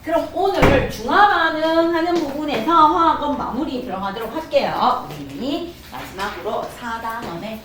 그럼 오늘 중화 반응하는 부분에서 화학원 마무리 들어가도록 할게요. 우리 마지막으로 4단원에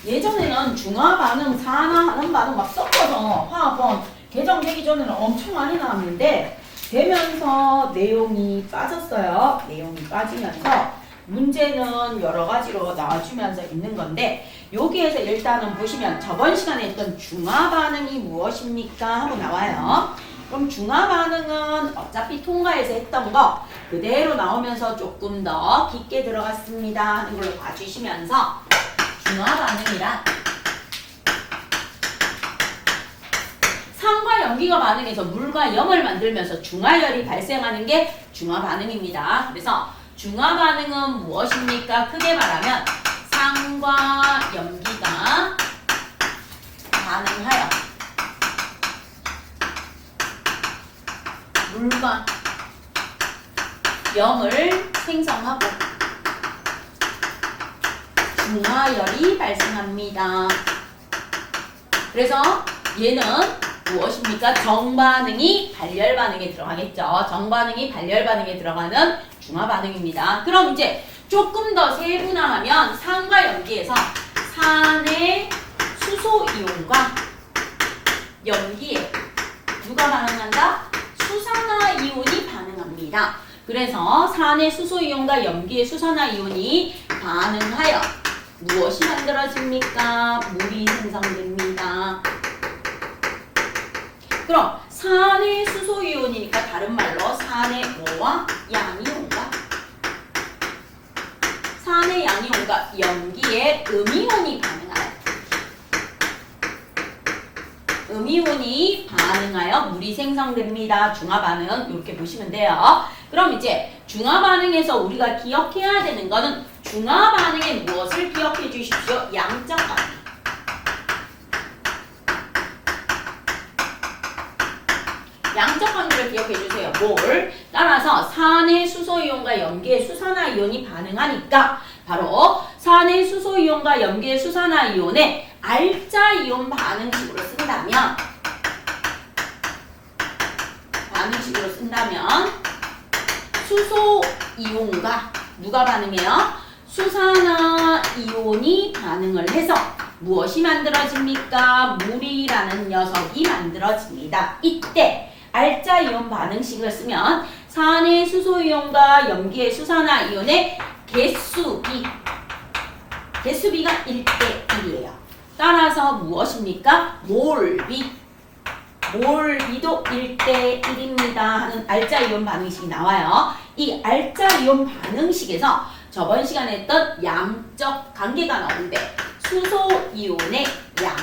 예전에는 중화 반응, 산화 하는 반응 막 섞어서 화학원 개정되기 전에는 엄청 많이 나왔는데 되면서 내용이 빠졌어요. 내용이 빠지면서 문제는 여러 가지로 나와주면서 있는 건데 여기에서 일단은 보시면 저번 시간에 했던 중화 반응이 무엇입니까? 하고 나와요. 그럼 중화 반응은 어차피 통과해서 했던 거 그대로 나오면서 조금 더 깊게 들어갔습니다 하는 걸로 봐주시면서 중화 반응이란 산과 염기가 반응해서 물과 염을 만들면서 중화열이 발생하는 게 중화 반응입니다. 그래서 중화 반응은 무엇입니까? 크게 말하면 산과 염기가 반응하여 물과 염을 생성하고 중화열이 발생합니다. 그래서 얘는 무엇입니까? 정반응이 발열반응에 들어가겠죠. 정반응이 발열반응에 들어가는 중화반응입니다. 그럼 이제 조금 더 세분화하면 산과 염기에서 산의 수소이온과 염기에 누가 반응한다? 수산화이온이 반응합니다. 그래서 산의 수소이온과 염기의 수산화이온이 반응하여 무엇이 만들어집니까? 물이 생성됩니다. 그럼 산의 수소이온이니까 다른 말로 산의 O와 양이온과 산의 양이온과 염기의 음이온이 반응하여 음이온이 반응하여 물이 생성됩니다. 중화반응 이렇게 보시면 돼요. 그럼 이제 중화반응에서 우리가 기억해야 되는 거는 중화반응의 무엇을 기억해 주십시오. 양적 반응. 양적 관계를 기억해 주세요. 뭘? 따라서 산의 수소이온과 염기의 수산화이온이 반응하니까 바로 산의 수소이온과 염기의 수산화이온의 알자이온 반응식으로 쓴다면 수소이온과 누가 반응해요? 수산화이온이 반응을 해서 무엇이 만들어집니까? 물이라는 녀석이 만들어집니다. 이때 알자이온 반응식을 쓰면 산의 수소이온과 염기의 수산화이온의 개수비가 1대1이에요. 따라서 무엇입니까? 몰비도 1대1입니다 하는 알자이온 반응식이 나와요. 이 알자이온 반응식에서 저번 시간에 했던 양적 관계가 나오는데 수소이온의 양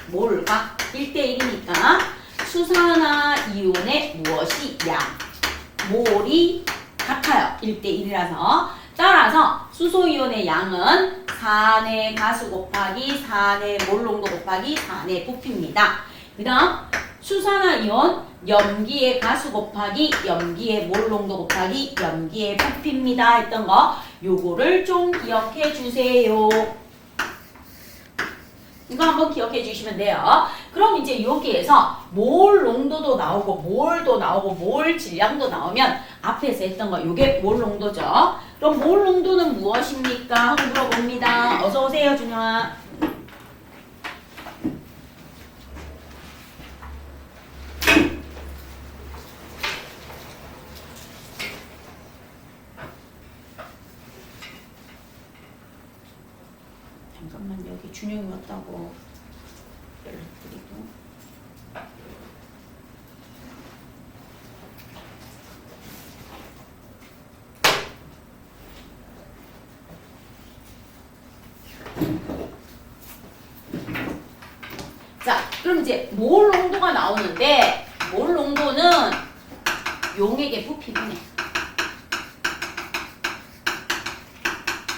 몰과 1대1이니까 수산화이온의 무엇이 양 몰이 같아요. 1대1이라서 따라서 수소이온의 양은 4의 가수 곱하기 4의 몰 농도 곱하기 4의 부피입니다. 그 다음 수산화이온 염기의 가수 곱하기 염기의 몰 농도 곱하기 염기의 부피입니다 했던 거 요거를 좀 기억해 주세요. 이거 한번 기억해 주시면 돼요. 그럼 이제 여기에서 몰 농도도 나오고 몰도 나오고 몰 질량도 나오면 앞에서 했던 거 요게 몰 농도죠. 그럼 몰 농도는 무엇입니까? 하고 물어봅니다. 어서 오세요, 준영아. 잠깐만 여기 준영이 왔다고 연락드리고 자 그럼 이제 몰 농도가 나오는데 몰 농도는 용액의 부피분해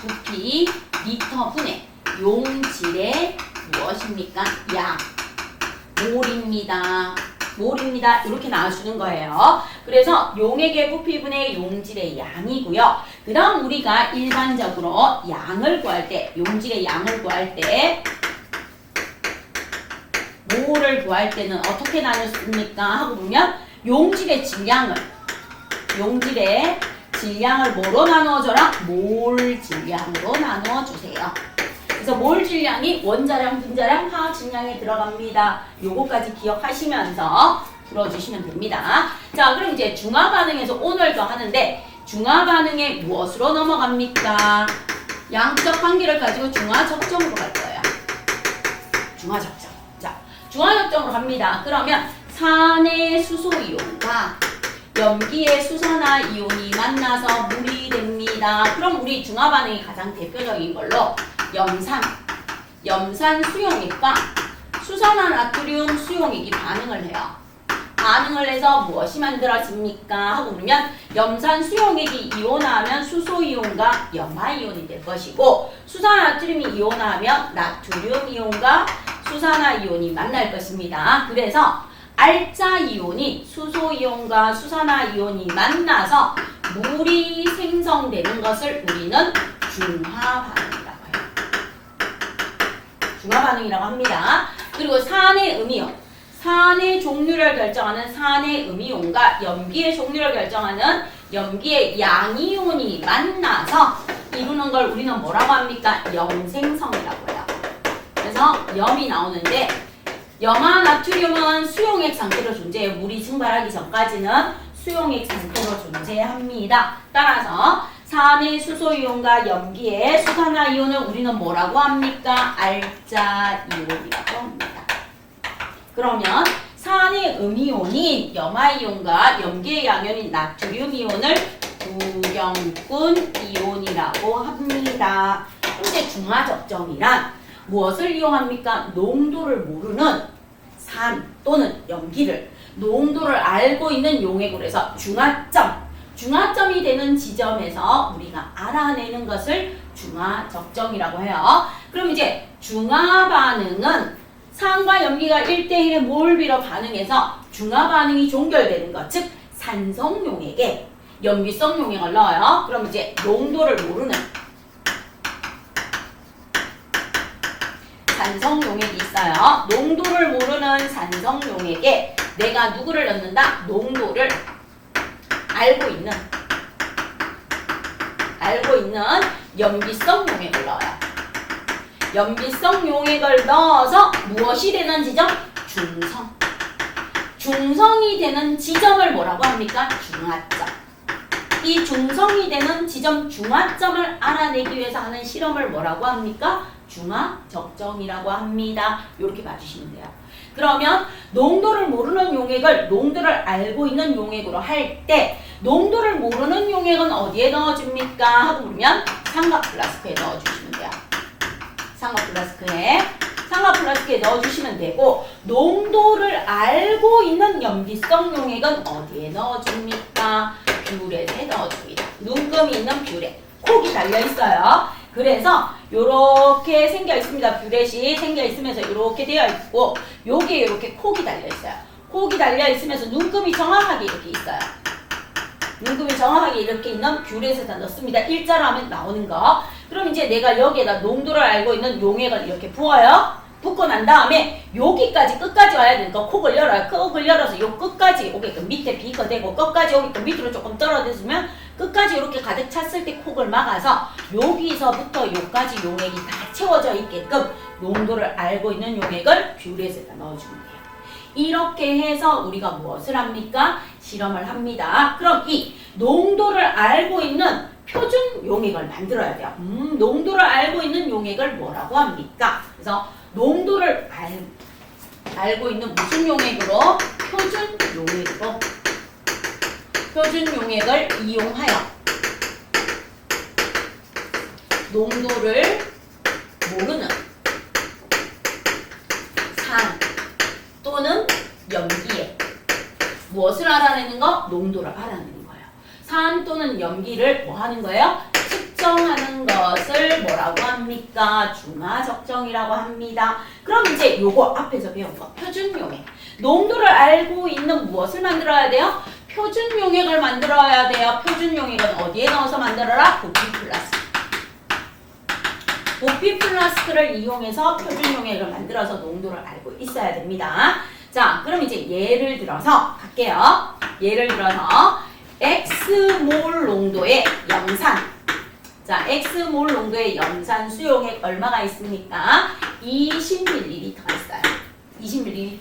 부피 리터 분해 용질의 무엇입니까? 양 몰입니다. 이렇게 나와주는 거예요. 그래서 용액의 부피분의 용질의 양이고요. 그 다음 우리가 일반적으로 양을 구할 때, 용질의 양을 구할 때 모를 구할 때는 어떻게 나눴습니까? 하고 보면 용질의 질량을 뭐로 나누어줘라? 몰 질량으로 나누어주세요. 그래서 몰 질량이 원자량, 분자량, 화학 질량에 들어갑니다. 요거까지 기억하시면서 풀어주시면 됩니다. 자, 그럼 이제 중화 반응에서 오늘 더 하는데 중화 반응에 무엇으로 넘어갑니까? 양적 관계를 가지고 중화 적정으로 갈 거예요. 중화 적정. 자, 중화 적정으로 갑니다. 그러면 산의 수소 이온과 염기의 수산화 이온이 만나서 물이 됩니다. 그럼 우리 중화 반응이 가장 대표적인 걸로 염산 수용액과 수산화 나트륨 수용액이 반응을 해요. 반응을 해서 무엇이 만들어집니까? 하고 그러면 염산 수용액이 이온화하면 수소 이온과 염화 이온이 될 것이고 수산화 나트륨이 이온화하면 나트륨 이온과 수산화 이온이 만날 것입니다. 그래서 알짜 이온이 수소 이온과 수산화 이온이 만나서 물이 생성되는 것을 우리는 중화 반응이라고 해요. 중화 반응이라고 합니다. 그리고 산의 음이온, 산의 종류를 결정하는 산의 음이온과 염기의 종류를 결정하는 염기의 양이온이 만나서 이루는 걸 우리는 뭐라고 합니까? 염생성이라고 해요. 그래서 염이 나오는데 염화 나트륨은 수용액 상태로 존재해요. 물이 증발하기 전까지는 수용액 상태로 존재합니다. 따라서 산의 수소이온과 염기의 수산화 이온을 우리는 뭐라고 합니까? 알짜 이온이라고 합니다. 그러면 산의 음이온인 염화이온과 염기의 양이온인 나트륨 이온을 구경꾼 이온이라고 합니다. 현재 중화적정이란 무엇을 이용합니까? 농도를 모르는 산 또는 염기를 농도를 알고 있는 용액으로 해서 중화점이 되는 지점에서 우리가 알아내는 것을 중화적정이라고 해요. 그럼 이제 중화반응은 산과 염기가 1대1의 몰비로 반응해서 중화반응이 종결되는 것, 즉 산성용액에 염기성 용액을 넣어요. 그럼 이제 농도를 모르는 산성용액이 있어요. 농도를 모르는 산성용액에 내가 누구를 넣는다? 농도를 알고 있는 염기성 용액을 넣어요. 염기성 용액을 넣어서 무엇이 되는 지점? 중성이 되는 지점을 뭐라고 합니까? 중화점. 이 중성이 되는 지점 중화점을 알아내기 위해서 하는 실험을 뭐라고 합니까? 중화적정이라고 합니다. 이렇게 봐주시면 돼요. 그러면 농도를 모르는 용액을 농도를 알고 있는 용액으로 할 때 농도를 모르는 용액은 어디에 넣어줍니까? 하고 그러면 삼각 플라스크에 넣어주시면 돼요. 삼각 플라스크에 넣어주시면 되고 농도를 알고 있는 염기성 용액은 어디에 넣어줍니까? 뷰렛에 넣어줍니다. 눈금이 있는 뷰렛. 콕이 달려있어요. 그래서 요렇게 생겨 있습니다. 뷰렛이 생겨 있으면서 요렇게 되어 있고 여기에 이렇게 콕이 달려 있어요. 콕이 달려 있으면서 눈금이 정확하게 이렇게 있어요. 눈금이 정확하게 이렇게 있는 뷰렛에다 넣습니다. 일자로 하면 나오는 거. 그럼 이제 내가 여기에다 농도를 알고 있는 용액을 이렇게 부어요. 붓고 난 다음에 여기까지 끝까지 와야 되니까 콕을 열어요. 콕을 열어서 요 끝까지 오게끔 밑에 비가 되고 끝까지 오게끔 밑으로 조금 떨어져주면 끝까지 이렇게 가득 찼을 때 콕을 막아서 여기서부터 요까지 용액이 다 채워져 있게끔 농도를 알고 있는 용액을 뷰렛에다 넣어주면 돼요. 이렇게 해서 우리가 무엇을 합니까? 실험을 합니다. 그럼 이 농도를 알고 있는 표준 용액을 만들어야 돼요. 농도를 알고 있는 용액을 뭐라고 합니까? 그래서 농도를 알고 있는 무슨 용액으로? 표준 용액을 이용하여 농도를 모르는 산 또는 염기에 무엇을 알아내는 거? 농도를 알아내는 거예요. 산 또는 염기를 뭐 하는 거예요? 측정하는 것을 뭐라고 합니까? 중화적정이라고 합니다. 그럼 이제 요거 앞에서 배운 거 표준 용액. 농도를 알고 있는 무엇을 만들어야 돼요? 표준 용액을 만들어야 돼요. 표준 용액은 어디에 넣어서 만들어라? 부피 플라스틱. 부피 플라스틱을 이용해서 표준 용액을 만들어서 농도를 알고 있어야 됩니다. 자, 그럼 이제 예를 들어서 갈게요. 예를 들어서 X몰 농도의 염산. 자, X몰 농도의 염산 수용액 얼마가 있습니까? 20ml가 있어요. 20ml.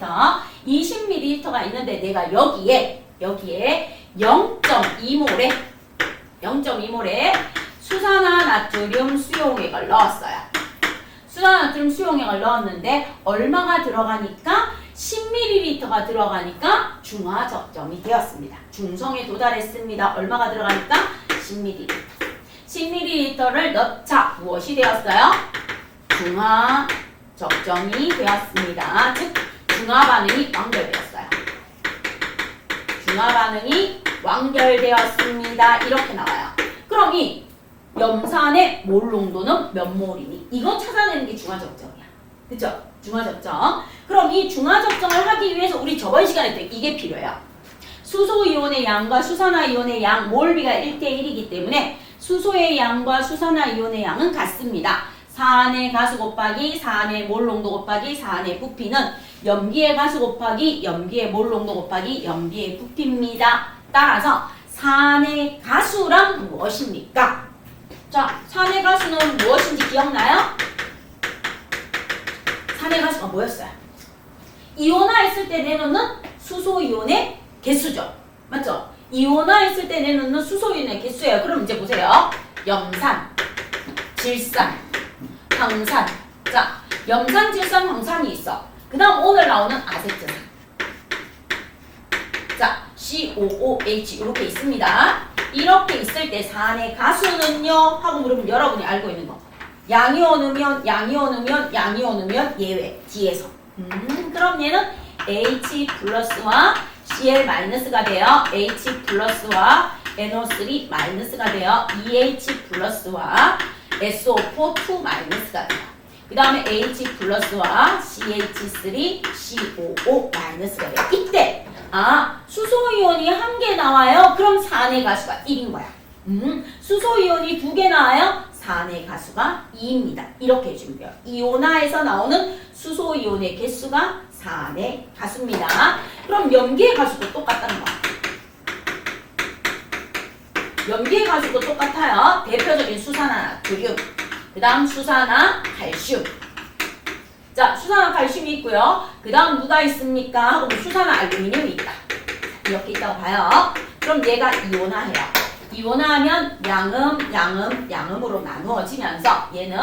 20ml가 있는데 내가 여기에 0.2몰에 수산화나트륨 수용액을 넣었어요. 수산화나트륨 수용액을 넣었는데 얼마가 들어가니까 10ml가 들어가니까 중화 적정이 되었습니다. 중성에 도달했습니다. 얼마가 들어가니까 10ml. 10ml를 넣자 무엇이 되었어요? 중화 적정이 되었습니다. 즉 중화 반응이 완결되었어요. 중화 반응이 완결되었습니다. 이렇게 나와요. 그럼 이 염산의 몰 농도는 몇 몰이니? 이거 찾아내는 게 중화 적정이야. 그쵸? 중화 적정. 그럼 이 중화 적정을 하기 위해서 우리 저번 시간에 때 이게 필요해요. 수소 이온의 양과 수산화 이온의 양 몰비가 1대1이기 때문에 수소의 양과 수산화 이온의 양은 같습니다. 산의 가수 곱하기 산의 몰 농도 곱하기 산의 부피는 염기의 가수 곱하기 염기의 몰 농도 곱하기 염기의 부피입니다. 따라서 산의 가수란 무엇입니까? 자, 산의 가수는 무엇인지 기억나요? 산의 가수가 뭐였어요? 이온화했을 때 내놓는 수소 이온의 개수죠. 맞죠? 이온화했을 때 내놓는 수소 이온의 개수예요. 그럼 이제 보세요. 염산, 질산, 황산. 자, 염산, 질산, 황산이 있어. 그 다음 오늘 나오는 아세트산. 자, COOH 이렇게 있습니다. 이렇게 있을 때 산의 가수는요? 하고 물으면 여러분이 알고 있는 거. 양이 오르면 예외. 뒤에서. 그럼 얘는 H 플러스와 Cl 마이너스가 돼요. H 플러스와 NO3 마이너스가 돼요. EH 플러스와 SO4 2 마이너스가 돼요. 그 다음에 H 플러스와 CH3 COO 마이너스가 돼요. 이때 수소이온이 1개 나와요. 그럼 산의 가수가 1인 거야. 수소이온이 2개 나와요. 산의 가수가 2입니다. 이렇게 해주면 돼요. 이온화에서 나오는 수소이온의 개수가 산의 가수입니다. 그럼 염기의 가수도 똑같다는 거야. 염기의 가수도 똑같아요. 대표적인 수산화나트륨, 그 다음 수산화칼슘. 자, 수산화칼슘이 있고요. 그 다음 누가 있습니까? 하고 수산화알루미늄이 있다. 이렇게 있다고 봐요. 그럼 얘가 이온화해요. 이온화하면 양음으로 나누어지면서 얘는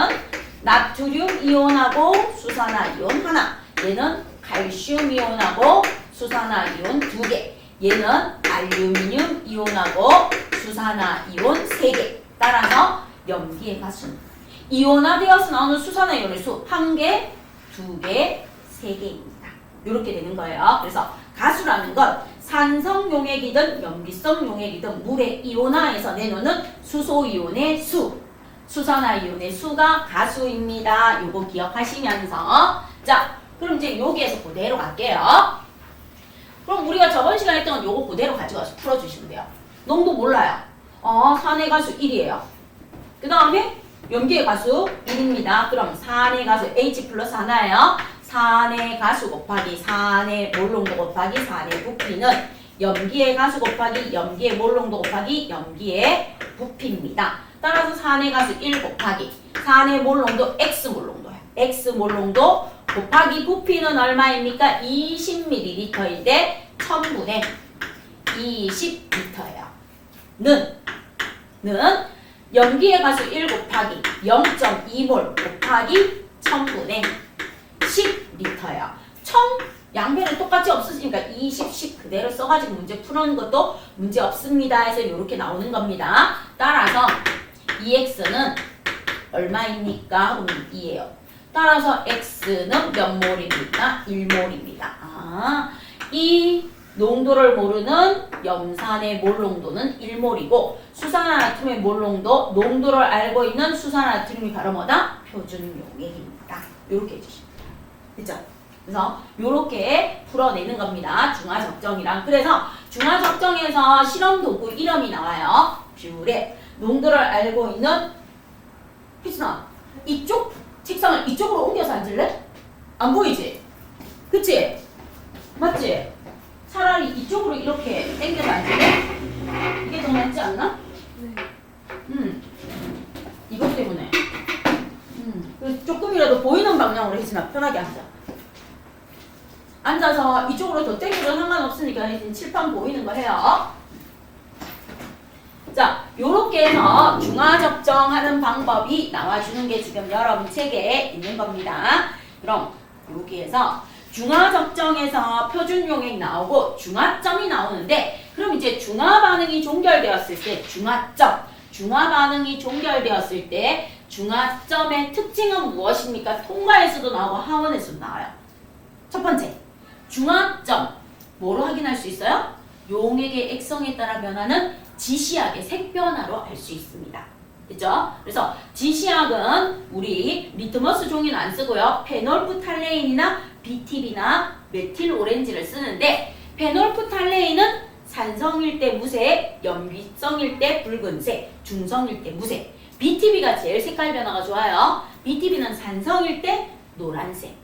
나트륨 이온하고 수산화 이온 하나, 얘는 칼슘 이온하고 수산화 이온 2개, 얘는 알루미늄 이온하고 수산화 이온 3개. 따라서 염기의 가수는 이온화되어서 나오는 수산화 이온의 수 1개, 2개, 3개입니다. 이렇게 되는 거예요. 그래서 가수라는 건 산성 용액이든 염기성 용액이든 물의 이온화에서 내놓는 수소 이온의 수, 수산화 이온의 수가 가수입니다. 요거 기억하시면서 자, 그럼 이제 여기에서 그대로 갈게요. 그럼 우리가 저번 시간에 했던 건 요거 그대로 가져가서 풀어주시면 돼요. 농도 몰라요. 산의 가수 1이에요. 그 다음에 염기의 가수 1입니다. 그럼 산의 가수 H 플러스 하나예요. 산의 가수 곱하기 산의 몰 농도 곱하기 산의 부피는 염기의 가수 곱하기 염기의 몰 농도 곱하기 염기의 부피입니다. 따라서 산의 가수 1 곱하기 산의 몰 농도 X몰 농도예요. X몰 농도 곱하기 부피는 얼마입니까? 20ml인데 1000분의 20L예요. 는 염기의 가수 1 곱하기 0.2몰 곱하기 1000분의 10L예요. 양변은 똑같이 없으시니까 20, 10 그대로 써가지고 문제 푸는 것도 문제 없습니다 해서 이렇게 나오는 겁니다. 따라서 EX는 얼마입니까? 하고 2예요. 따라서 X는 몇 몰입니까? 1몰입니다. 이 농도를 모르는 염산의 몰 농도는 1몰이고 수산화나트륨의 몰 농도를 알고 있는 수산화나트륨이 바로 뭐다? 표준 용액입니다. 이렇게 해주시면 돼요. 그죠? 그래서 요렇게 풀어내는 겁니다. 중화적정이랑. 그래서 중화적정에서 실험도구 이름이 나와요. 뷰렛. 농도를 알고 있는 희순아, 이쪽 책상을 이쪽으로 옮겨서 앉을래? 안 보이지? 그치? 맞지? 차라리 이쪽으로 이렇게 당겨서 앉을래? 이게 더 낫지 않나? 네. 이것 때문에. 그래서 조금이라도 보이는 방향으로 희순아 편하게 앉아. 앉아서 이쪽으로 더 당겨도 상관없으니까 칠판 보이는 거 해요. 자, 요렇게 해서 중화적정하는 방법이 나와주는 게 지금 여러분 책에 있는 겁니다. 그럼 여기에서 중화적정에서 표준용액 나오고 중화점이 나오는데, 그럼 이제 중화반응이 종결되었을 때 중화반응이 종결되었을 때 중화점의 특징은 무엇입니까? 통과에서도 나오고 하원에서도 나와요. 첫 번째, 중화점 뭐로 확인할 수 있어요? 용액의 액성에 따라 변하는 지시약의 색변화로 알 수 있습니다. 그죠? 그래서 지시약은 우리 리트머스 종이는 안 쓰고요. 페놀프탈레인이나 BTB나 메틸오렌지를 쓰는데, 페놀프탈레인은 산성일 때 무색, 염기성일 때 붉은색, 중성일 때 무색. BTB가 제일 색깔 변화가 좋아요. BTB는 산성일 때 노란색,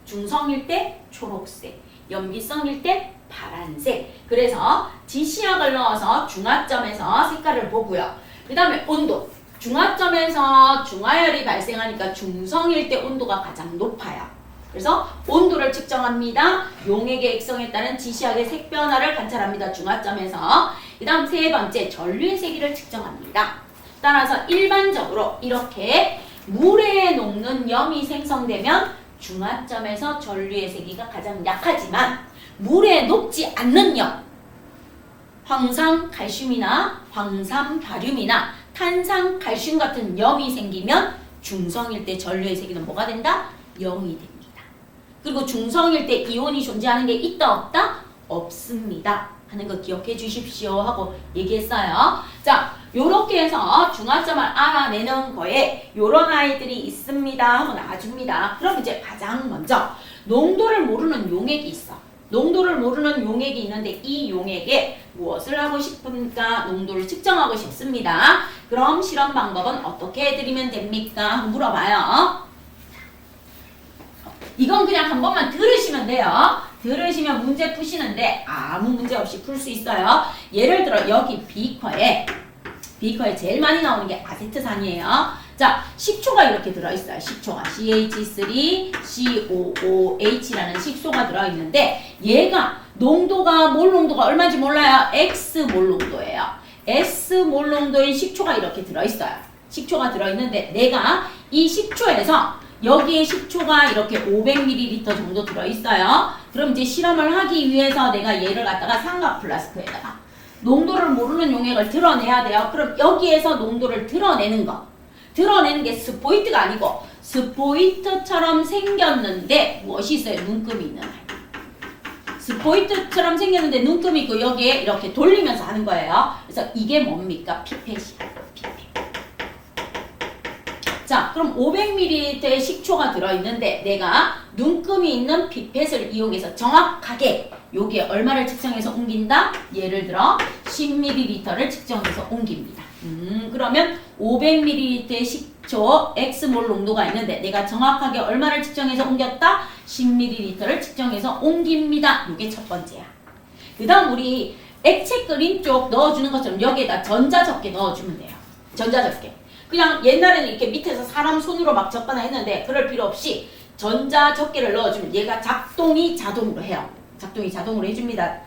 중성일 때 초록색, 염기성일 때 파란색. 그래서 지시약을 넣어서 중화점에서 색깔을 보고요. 그 다음에 온도. 중화점에서 중화열이 발생하니까 중성일 때 온도가 가장 높아요. 그래서 온도를 측정합니다. 용액의 액성에 따른 지시약의 색 변화를 관찰합니다. 중화점에서. 그 다음 세 번째, 전류의 세기를 측정합니다. 따라서 일반적으로 이렇게 물에 녹는 염이 생성되면 중화점에서 전류의 세기가 가장 약하지만, 물에 녹지 않는 염, 황산칼슘이나 황산바륨이나 탄산칼슘 같은 염이 생기면 중성일 때 전류의 세기는 뭐가 된다? 0이 됩니다. 그리고 중성일 때 이온이 존재하는 게 있다 없다? 없습니다 하는 거 기억해 주십시오 하고 얘기했어요. 자, 요렇게 해서 중화점을 알아내는 거에 요런 아이들이 있습니다 하고 나와줍니다. 그럼 이제 가장 먼저 농도를 모르는 용액이 있어. 농도를 모르는 용액이 있는데, 이 용액에 무엇을 하고 싶습니까? 농도를 측정하고 싶습니다. 그럼 실험 방법은 어떻게 해드리면 됩니까? 한번 물어봐요. 이건 그냥 한 번만 들으시면 돼요. 들으시면 문제 푸시는데 아무 문제 없이 풀 수 있어요. 예를 들어 여기 비커에 제일 많이 나오는 게 아세트산이에요. 자, 식초가 이렇게 들어있어요. 식초가 CH3COOH라는 식소가 들어있는데, 얘가 농도가 몰 농도가 얼마인지 몰라요. X몰 농도예요. S몰 농도의 식초가 이렇게 들어있어요. 식초가 들어있는데, 내가 이 식초에서 여기에 식초가 이렇게 500ml 정도 들어있어요. 그럼 이제 실험을 하기 위해서 내가 얘를 갖다가 삼각 플라스크에다가 농도를 모르는 용액을 드러내야 돼요. 그럼 여기에서 농도를 드러내는 게 스포이트가 아니고 스포이트처럼 생겼는데 무엇이 있어요? 눈금이 있는 아이. 스포이트처럼 생겼는데 눈금이 있고 여기에 이렇게 돌리면서 하는 거예요. 그래서 이게 뭡니까? 피펫이야. 피펫. 자, 그럼 500ml의 식초가 들어있는데 내가 눈금이 있는 피펫을 이용해서 정확하게 여기에 얼마를 측정해서 옮긴다? 예를 들어 10ml를 측정해서 옮깁니다. 그러면 500ml의 식초 X몰 농도가 있는데 내가 정확하게 얼마를 측정해서 옮겼다? 10ml를 측정해서 옮깁니다. 이게 첫 번째야. 그 다음 우리 액체 끓인 쪽 넣어주는 것처럼 여기에다 전자접기 넣어주면 돼요. 전자접기. 그냥 옛날에는 이렇게 밑에서 사람 손으로 막 접거나 했는데 그럴 필요 없이 전자접기를 넣어주면 얘가 작동이 자동으로 해요. 작동이 자동으로 해줍니다.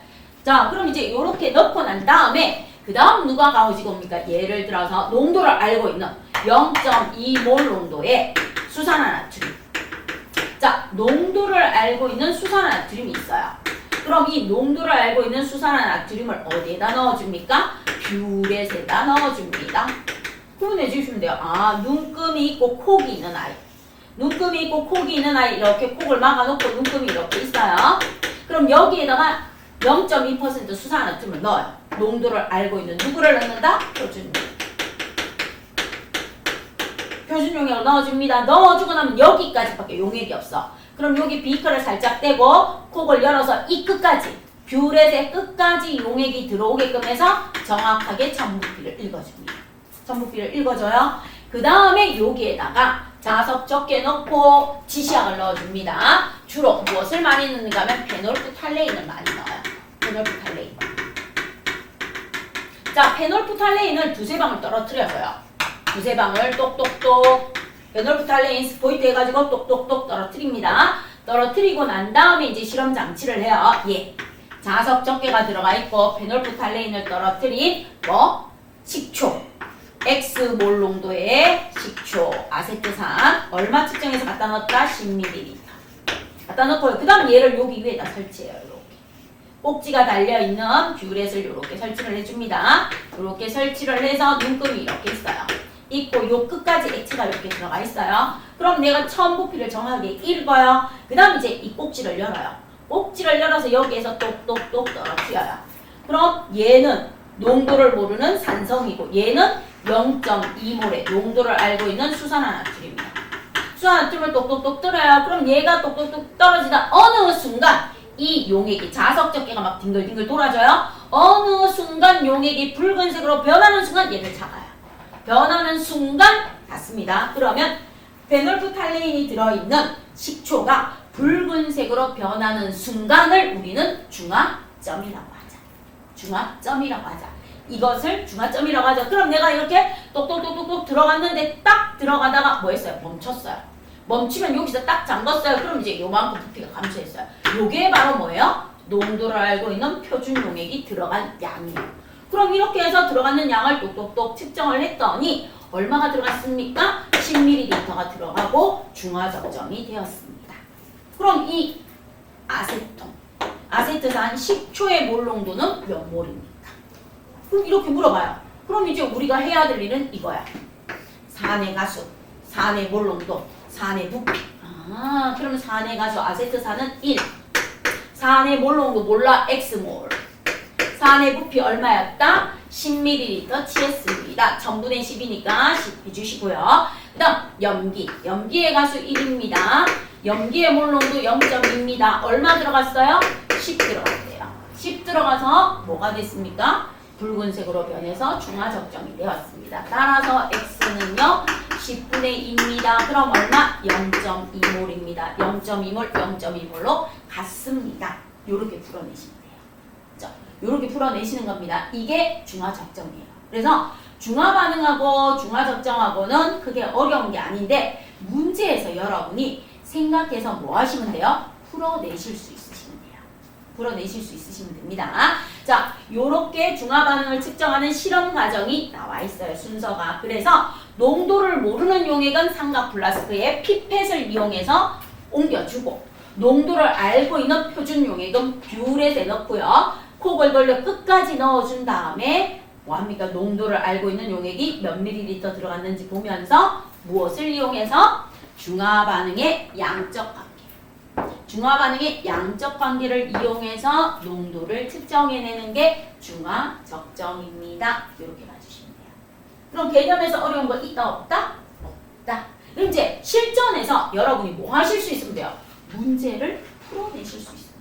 자, 그럼 이제 이렇게 넣고 난 다음에 그 다음 누가 가지고 옵니까? 예를 들어서 농도를 알고 있는 0.2몰 농도의 수산화나트륨. 자, 농도를 알고 있는 수산화나트륨이 있어요. 그럼 이 농도를 알고 있는 수산화나트륨을 어디에다 넣어줍니까? 뷰렛에다 넣어줍니다. 구분해 주시면 돼요. 아, 눈금이 있고 콕이 있는 아이. 눈금이 있고 콕이 있는 아이, 이렇게 콕을 막아놓고 눈금이 이렇게 있어요. 그럼 여기에다가 0.2% 수산화나트륨을 넣어요. 농도를 알고 있는 누구를 넣는다? 표준용액. 표준용액을 넣어줍니다. 넣어주고 나면 여기까지밖에 용액이 없어. 그럼 여기 비커를 살짝 떼고 콕을 열어서 이 끝까지 뷰렛의 끝까지 용액이 들어오게끔 해서 정확하게 천부피를 읽어줍니다. 천부피를 읽어줘요. 그 다음에 여기에다가 자석 적게 넣고 지시약을 넣어줍니다. 주로 무엇을 많이 넣는가 하면 페놀프탈레인을 많이 넣어요. 페놀프탈레인. 자, 페놀프탈레인을 두세 방울 떨어뜨려줘요. 두세 방울 똑똑똑. 페놀프탈레인 스포이트 해가지고 똑똑똑 떨어뜨립니다. 떨어뜨리고 난 다음에 이제 실험 장치를 해요. 예. 자석 적게가 들어가 있고 페놀프탈레인을 떨어뜨린 식초. X몰 농도의 식초, 아세트산 얼마 측정해서 갖다 넣었다? 10ml 갖다 넣고요. 그 다음 얘를 여기 위에다 설치해요. 이렇게 꼭지가 달려있는 뷰렛을 이렇게 설치를 해줍니다. 이렇게 설치를 해서 눈금이 이렇게 있어요. 있고 요 끝까지 액체가 이렇게 들어가 있어요. 그럼 내가 처음 부피를 정확하게 읽어요. 그 다음 이제 이 꼭지를 열어요. 꼭지를 열어서 여기에서 똑똑똑 떨어뜨려요. 그럼 얘는 농도를 모르는 산성이고 얘는 0.2몰의 농도를 알고 있는 수산화나트륨입니다. 수산화나트륨을 똑똑똑 떨어요. 그럼 얘가 똑똑똑 떨어지다 어느 순간 이 용액이 자석 적게가 막 딩글딩글 돌아져요. 어느 순간 용액이 붉은색으로 변하는 순간 얘는 작아요. 변하는 순간 닿습니다. 그러면 페놀프탈레인이 들어있는 식초가 붉은색으로 변하는 순간을 우리는 중화점이라고 하자. 중화점이라고 하자. 이것을 중화점이라고 하죠. 그럼 내가 이렇게 똑똑똑똑똑 들어갔는데 딱 들어가다가 뭐 했어요? 멈췄어요. 멈추면 여기서 딱 잠궜어요. 그럼 이제 요만큼 부피가 감소했어요. 요게 바로 뭐예요? 농도를 알고 있는 표준 용액이 들어간 양이에요. 그럼 이렇게 해서 들어가는 양을 똑똑똑 측정을 했더니 얼마가 들어갔습니까? 10ml가 들어가고 중화적정이 되었습니다. 그럼 이 아세트산 식초의 몰 농도는 몇 몰입니까? 그럼 이렇게 물어봐요. 그럼 이제 우리가 해야 될 일은 이거야. 산의 가수, 산의 몰 농도, 산의 부피. 그러면 산의 가수 아세트산은 1. 산의 몰 농도 몰라 X몰. 산의 부피 얼마였다? 10ml 취했습니다. 1000분의 10이니까 10 해주시고요. 그 다음 염기의 가수 1입니다. 염기의 몰 농도 0.2입니다. 얼마 들어갔어요? 10 들어갔대요. 10 들어가서 뭐가 됐습니까? 붉은색으로 변해서 중화적정이 되었습니다. 따라서 X는요 10분의 2입니다. 그럼 얼마? 0.2몰입니다. 0.2몰, 0.2몰로 같습니다. 요렇게 풀어내시면 돼요. 요렇게 풀어내시는 겁니다. 이게 중화적정이에요. 그래서 중화반응하고 중화적정하고는 크게 어려운 게 아닌데 문제에서 여러분이 생각해서 뭐 하시면 돼요? 풀어내실 수 있으시면 돼요. 풀어내실 수 있으시면 됩니다. 자, 요렇게 중화반응을 측정하는 실험 과정이 나와 있어요. 순서가. 그래서 농도를 모르는 용액은 삼각 플라스크에 피펫을 이용해서 옮겨주고 농도를 알고 있는 표준 용액은 뷰렛에 넣고요. 콕을 돌려 끝까지 넣어준 다음에 뭐합니까? 농도를 알고 있는 용액이 몇 밀리리터 들어갔는지 보면서 무엇을 이용해서? 중화반응의 양적 관계. 중화반응의 양적 관계를 이용해서 농도를 측정해내는 게 중화적정입니다. 이렇게 봐주시면 돼요. 그럼 개념에서 어려운 거 있다 없다? 없다. 그럼 이제 실전에서 여러분이 뭐 하실 수 있으면 돼요? 문제를 풀어내실 수 있어요.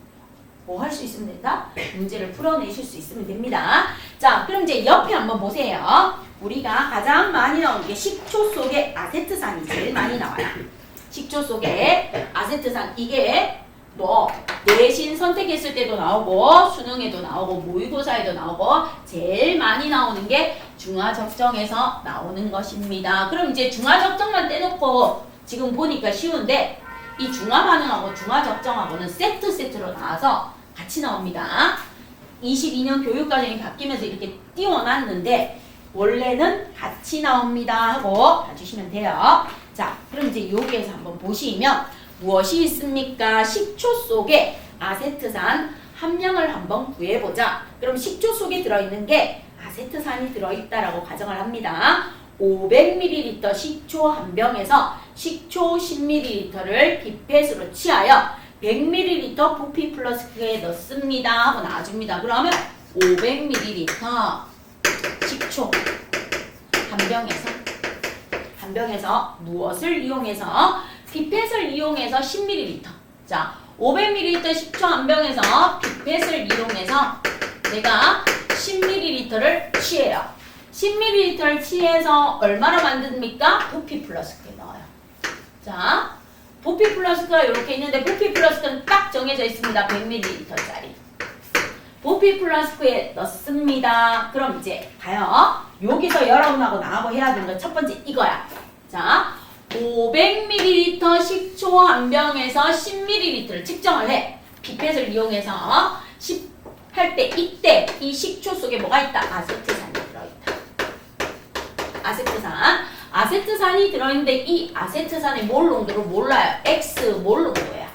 뭐 할 수 있으면 된다? 문제를 풀어내실 수 있으면 됩니다. 자, 그럼 이제 옆에 한번 보세요. 우리가 가장 많이 나오는 게 식초 속에 아세트산이 제일 많이 나와요. 식초 속에 아세트산, 이게 뭐 내신 선택했을 때도 나오고 수능에도 나오고 모의고사에도 나오고 제일 많이 나오는 게 중화적정에서 나오는 것입니다. 그럼 이제 중화적정만 떼놓고 지금 보니까 쉬운데 이 중화반응하고 중화적정하고는 세트로 나와서 같이 나옵니다. 22년 교육과정이 바뀌면서 이렇게 띄워놨는데 원래는 같이 나옵니다 하고 봐주시면 돼요. 자, 그럼 이제 여기에서 한번 보시면 무엇이 있습니까? 식초 속에 아세트산 함량을 한번 구해보자. 그럼 식초 속에 들어있는 게 아세트산이 들어있다라고 가정을 합니다. 500ml 식초 한 병에서 식초 10ml를 피펫으로 취하여 100ml 부피 플러스크에 넣습니다 하고 나와줍니다. 그러면 500ml 식초 한 병에서 무엇을 이용해서? 피펫을 이용해서 10ml 자, 500ml 10초 한 병에서 빅뱃을 이용해서 내가 10ml를 취해요. 10ml를 취해서 얼마나 만듭니까? 부피 플러스크에 넣어요. 자, 부피 플러스크가 이렇게 있는데 부피 플러스크는 딱 정해져 있습니다. 100ml짜리. 부피 플러스크에 넣습니다. 그럼 이제 가요. 여기서 여러분하고 나하고 해야 되는 거 첫 번째 이거야. 자, 500ml 10초 한 병에서 10ml를 측정을 해. 피펫을 이용해서 할 때 이때 이 식초 속에 뭐가 있다? 아세트산이 들어있다. 아세트산이 들어있는데 이 아세트산의 몰 농도를 몰라요. X 몰 농도야.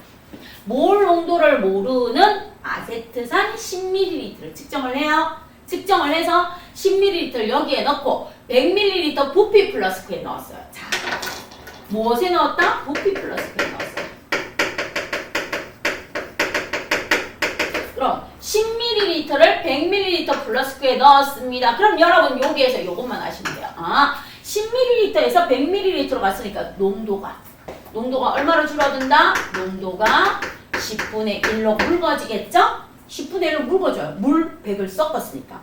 몰 농도를 모르는 아세트산 10ml를 측정을 해요. 측정을 해서 10ml 여기에 넣고 100ml 부피 플러스크에 넣었어요. 자, 무엇에 넣었다? 부피 플러스크에 넣었어요. 그럼 10ml를 100ml 플러스크에 넣었습니다. 그럼 여러분 여기에서 이것만 아시면 돼요. 10ml에서 100ml로 갔으니까 농도가 얼마로 줄어든다? 농도가 10분의 1로 묽어지겠죠? 10분의 1로 묽어져요. 물 100을 섞었으니까.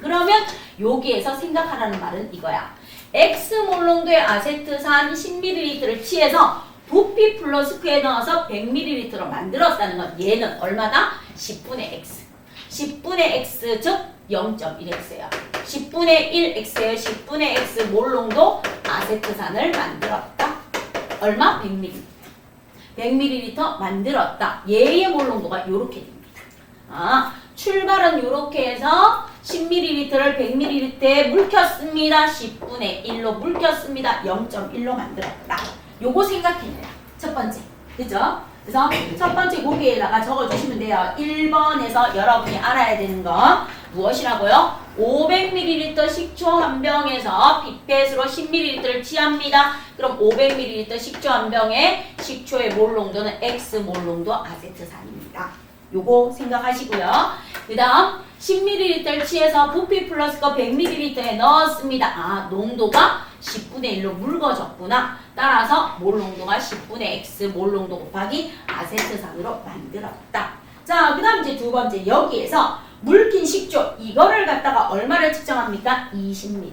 그러면 여기에서 생각하라는 말은 이거야. X몰 농도의 아세트산 10ml를 취해서 부피 플러스크에 넣어서 100ml로 만들었다는 건 얘는 얼마다? 10분의 X. 10분의 X 즉 0.1X예요. 10분의 1X예요. 10분의 X 몰 농도 아세트산을 만들었다. 얼마? 100ml. 100ml 만들었다. 얘의 몰 농도가 이렇게 됩니다. 출발은 이렇게 해서 10ml를 100ml에 묽혔습니다. 10분의 1로 묽혔습니다. 0.1로 만들었다. 요거 생각해내라. 첫 번째. 그죠? 그래서 첫 번째 거기에다가 적어주시면 돼요. 1번에서 여러분이 알아야 되는 건 무엇이라고요? 500ml 식초 한 병에서 빅뱃으로 10ml를 취합니다. 그럼 500ml 식초 한 병에 식초의 몰 농도는 X 몰 농도 아세트산입니다. 요거 생각하시고요. 그 다음 10ml를 취해서 부피 플러스가 100ml에 넣었습니다. 농도가 10분의 1로 묽어졌구나. 따라서 몰 농도가 10분의 X 몰 농도 곱하기 아세트산으로 만들었다. 자, 그 다음 이제 두 번째 여기에서 묽힌 식초 이거를 갖다가 얼마를 측정합니까? 20ml.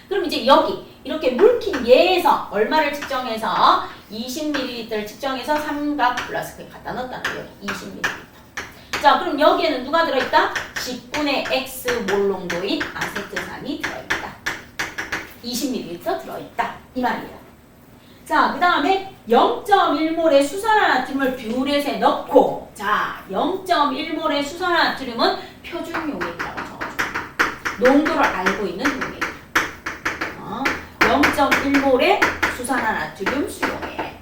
그럼 이제 여기 이렇게 묽힌 얘에서 얼마를 측정해서 20ml를 측정해서 삼각 플라스크에 갖다 넣었다는 거예요. 20ml. 자, 그럼 여기에는 누가 들어있다? 10분의 X 몰 농도인 아세트산이 들어있다. 20ml 들어있다. 이 말이에요. 자, 그 다음에 0.1몰의 수산화나트륨을 뷰렛에 넣고, 자, 0.1몰의 수산화나트륨은 표준 용액이라고 적어줍니다. 농도를 알고 있는 용액. 0.1몰의 수산화나트륨 수용액.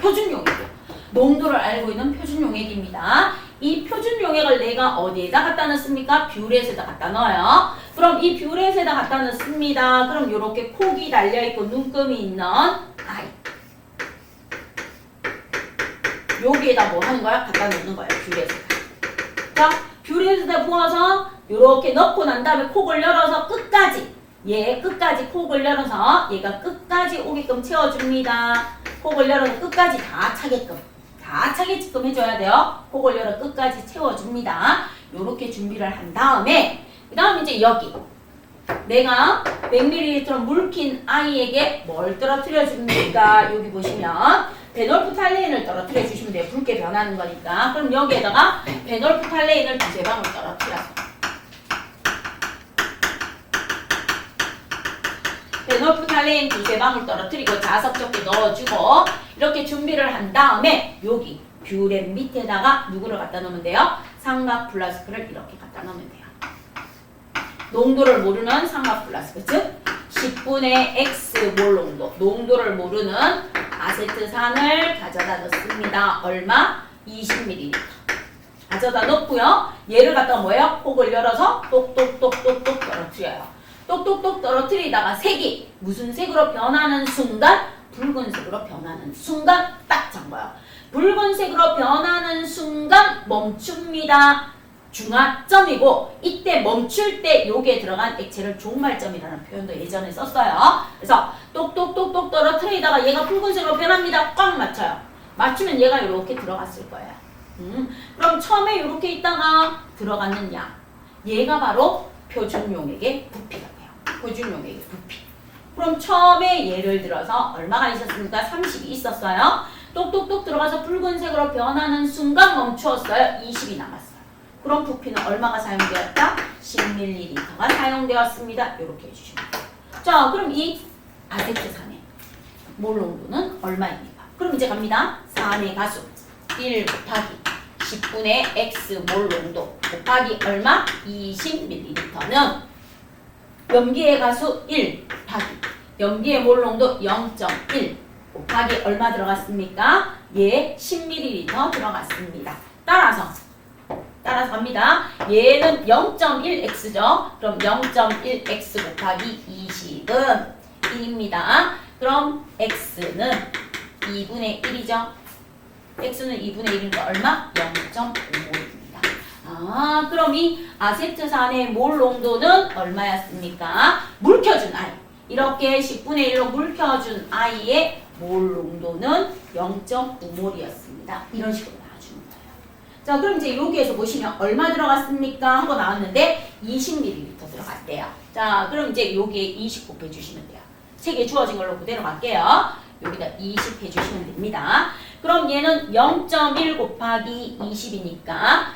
표준 용액이요. 농도를 알고 있는 표준 용액입니다. 이 표준 용액을 내가 어디에다 갖다 넣습니까? 뷰렛에다 갖다 넣어요. 그럼 이 뷰렛에다 갖다 넣습니다. 그럼 이렇게 콕이 달려있고 눈금이 있는 아이. 여기에다 뭐 하는 거야? 갖다 넣는 거야. 뷰렛에다. 자, 뷰렛에다 부어서 이렇게 넣고 난 다음에 콕을 열어서 끝까지 끝까지 콕을 열어서 얘가 끝까지 오게끔 채워줍니다. 콕을 열어서 끝까지 다 차게끔 해줘야 돼요. 콕을 열어 끝까지 채워줍니다. 요렇게 준비를 한 다음에 그 다음 이제 여기 내가 100ml 묽힌 아이에게 뭘 떨어뜨려 줍니까? 여기 보시면 페놀프탈레인을 떨어뜨려 주시면 돼요. 붉게 변하는 거니까. 그럼 여기에다가 페놀프탈레인을 두세 방울 떨어뜨려서 페놀프탈레인 두세 방울 떨어뜨리고 자석 적게 넣어주고 이렇게 준비를 한 다음에 여기 뷰렛 밑에다가 누구를 갖다 놓으면 돼요? 삼각 플라스크를 이렇게 갖다 놓으면 돼요. 농도를 모르는 삼각 플라스크 즉 10분의 X 몰 농도 농도를 모르는 아세트산을 가져다 넣습니다. 얼마? 20ml 가져다 넣고요. 얘를 갖다 뭐예요? 콕을 열어서 똑똑똑똑똑 떨어뜨려요. 똑똑똑 떨어뜨리다가 색이 무슨 색으로 변하는 순간? 붉은색으로 변하는 순간 딱 잡아요. 붉은색으로 변하는 순간 멈춥니다. 중화점이고 이때 멈출 때 여기에 들어간 액체를 종말점이라는 표현도 예전에 썼어요. 그래서 똑똑똑똑 떨어뜨리다가 얘가 붉은색으로 변합니다. 꽉 맞춰요. 맞추면 얘가 이렇게 들어갔을 거예요. 그럼 처음에 이렇게 있다가 들어갔는 양. 얘가 바로 표준용액의 부피가 돼요. 표준용액의 부피. 그럼 처음에 예를 들어서 얼마가 있었습니까? 30이 있었어요. 똑똑똑 들어가서 붉은색으로 변하는 순간 멈추었어요. 20이 남았어요. 그럼 부피는 얼마가 사용되었다? 10ml가 사용되었습니다. 이렇게 해주시면 돼요. 자, 그럼 이 아세트산의 몰 농도는 얼마입니까? 그럼 이제 갑니다. 산의 가수 1 곱하기 10분의 x 몰 농도 곱하기 얼마? 20ml는 염기의 가수 1 곱하기 염기의 몰 농도 0.1 곱하기 얼마 들어갔습니까? 예, 10ml 들어갔습니다. 따라서 갑니다. 얘는 0.1x죠. 그럼 0.1x 곱하기 20은 1입니다. 그럼 x는 2분의 1이죠. x는 2분의 1이니까 얼마? 0.5몰입니다. 아, 그럼 이 아세트산의 몰 농도는 얼마였습니까? 묽혀준 아이. 이렇게 10분의 1로 묽혀준 아이의 몰 농도는 0.5몰이었습니다. 이런 식으로 나와주는 거예요. 자, 그럼 이제 여기에서 보시면 얼마 들어갔습니까? 하고 나왔는데 20ml 들어갔대요. 자, 그럼 이제 여기에 20 곱해주시면 돼요. 책에 주어진 걸로 그대로 갈게요. 여기다 20 해주시면 됩니다. 그럼 얘는 0.1 곱하기 20이니까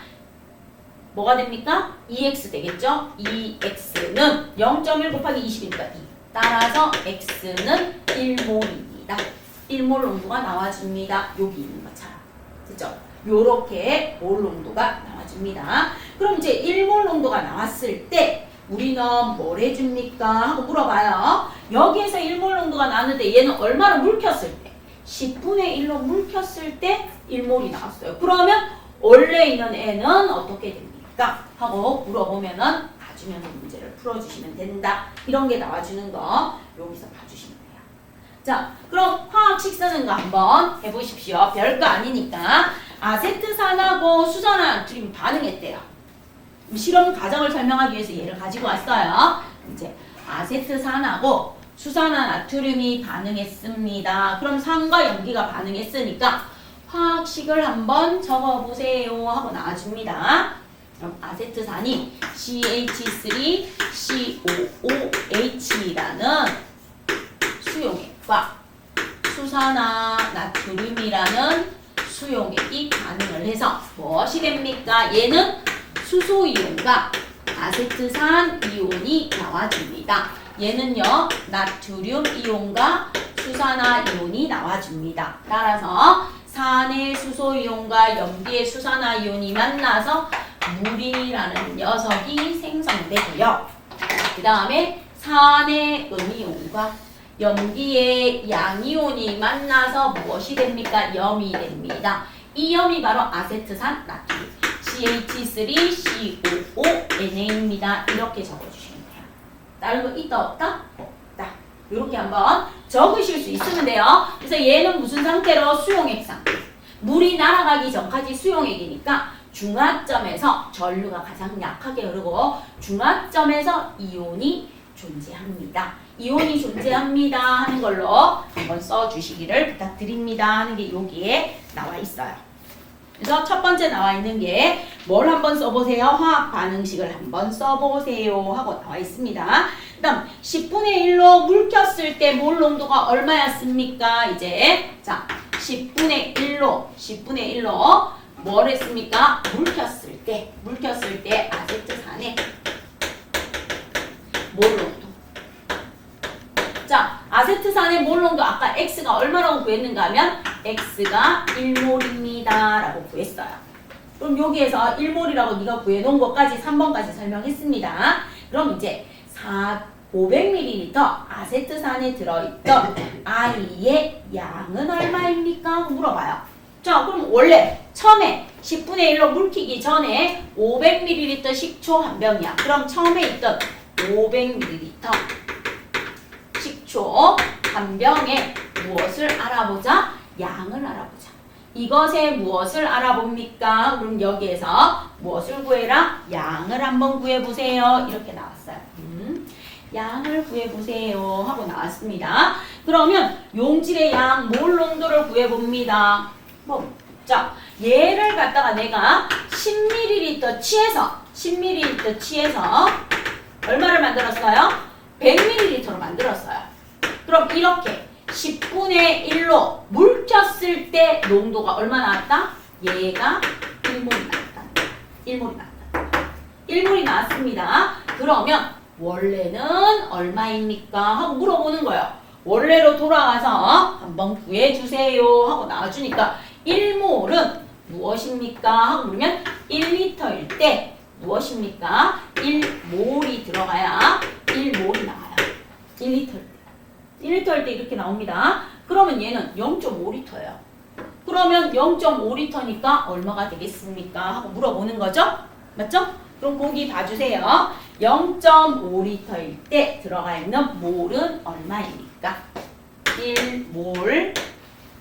뭐가 됩니까? 2x 되겠죠? 2x는 0.1 곱하기 20이니까 2. 따라서 x는 1몰입니다. 1몰 농도가 나와줍니다. 여기 있는 것처럼. 그죠? 요렇게 몰 농도가 나와줍니다. 그럼 이제 1몰 농도가 나왔을 때 우리는 뭘 해줍니까? 하고 물어봐요. 여기에서 1몰 농도가 나왔는데 얘는 얼마로 묽혔을 때? 10분의 1로 묽혔을 때 1몰이 나왔어요. 그러면 원래 있는 애는 어떻게 됩니까? 하고 물어보면은 봐주면서 문제를 풀어주시면 된다. 이런 게 나와주는 거 여기서 봐주시면 돼요. 자, 그럼 화학식 쓰는 거 한번 해보십시오. 별거 아니니까. 아세트산하고 수산화나트륨이 반응했대요. 실험 과정을 설명하기 위해서 얘를 가지고 왔어요. 이제 아세트산하고 수산화나트륨이 반응했습니다. 그럼 산과 염기가 반응했으니까 화학식을 한번 적어보세요 하고 나와줍니다. 그럼 아세트산이 CH3COOH라는 수용액과 수산화나트륨이라는 수용액이 반응을 해서 무엇이 됩니까? 얘는 수소이온과 아세트산 이온이 나와줍니다. 얘는요, 나트륨 이온과 수산화 이온이 나와줍니다. 따라서 산의 수소이온과 염기의 수산화 이온이 만나서 물이라는 녀석이 생성되고요. 그 다음에 산의 음이온과 염기의 양이온이 만나서 무엇이 됩니까? 염이 됩니다. 이 염이 바로 아세트산 나트륨 CH3COONA입니다. 이렇게 적어주시면 돼요. 다른 거 있다 없다? 없다. 이렇게 한번 적으실 수 있으면 돼요. 그래서 얘는 무슨 상태로? 수용액 상태. 물이 날아가기 전까지 수용액이니까 중화점에서 전류가 가장 약하게 흐르고 중화점에서 이온이 존재합니다. 이온이 존재합니다 하는 걸로 한번 써주시기를 부탁드립니다 하는 게 여기에 나와 있어요. 그래서 첫 번째 나와 있는 게 뭘 한번 써보세요? 화학 반응식을 한번 써보세요 하고 나와 있습니다. 그 다음 10분의 1로 묽혔을 때 몰 농도가 얼마였습니까? 이제 자 10분의 1로 뭘 했습니까? 묽혔을 때 아세트산의 몰 농도. 자, 아세트산의 몰 농도 아까 x가 얼마라고 구했는가 하면 x가 1몰입니다 라고 구했어요. 그럼 여기에서 1몰이라고 네가 구해놓은 것까지 3번까지 설명했습니다. 그럼 이제 500ml 아세트산에 들어있던 아이의 양은 얼마입니까? 하고 물어봐요. 자, 그럼 원래 처음에 10분의 1로 묽히기 전에 500ml 식초 한 병이야. 그럼 처음에 있던 500ml 식초 한 병에 무엇을 알아보자? 양을 알아보자. 이것에 무엇을 알아봅니까? 그럼 여기에서 무엇을 구해라? 양을 한번 구해보세요. 이렇게 나왔어요. 양을 구해보세요 하고 나왔습니다. 그러면 용질의 양 몰 농도를 구해봅니다. 뭐, 자, 얘를 갖다가 내가 10ml 취해서 얼마를 만들었어요? 100ml로 만들었어요. 그럼 이렇게 10분의 1로 묽혔을 때 농도가 얼마 나왔다? 얘가 1몰이 나왔다. 1몰이 나왔다. 1몰이 나왔습니다. 그러면 원래는 얼마입니까? 하고 물어보는 거예요. 원래로 돌아가서 한번 구해주세요 하고 나와주니까 1몰은 무엇입니까? 하고 물으면 1리터일 때 무엇입니까? 1몰이 들어가야 1몰이 나와요. 1리터일 때. 1리터일 때 이렇게 나옵니다. 그러면 얘는 0.5리터예요. 그러면 0.5리터니까 얼마가 되겠습니까? 하고 물어보는 거죠? 맞죠? 그럼 거기 봐주세요. 0.5리터일 때 들어가 있는 몰은 얼마입니까? 1몰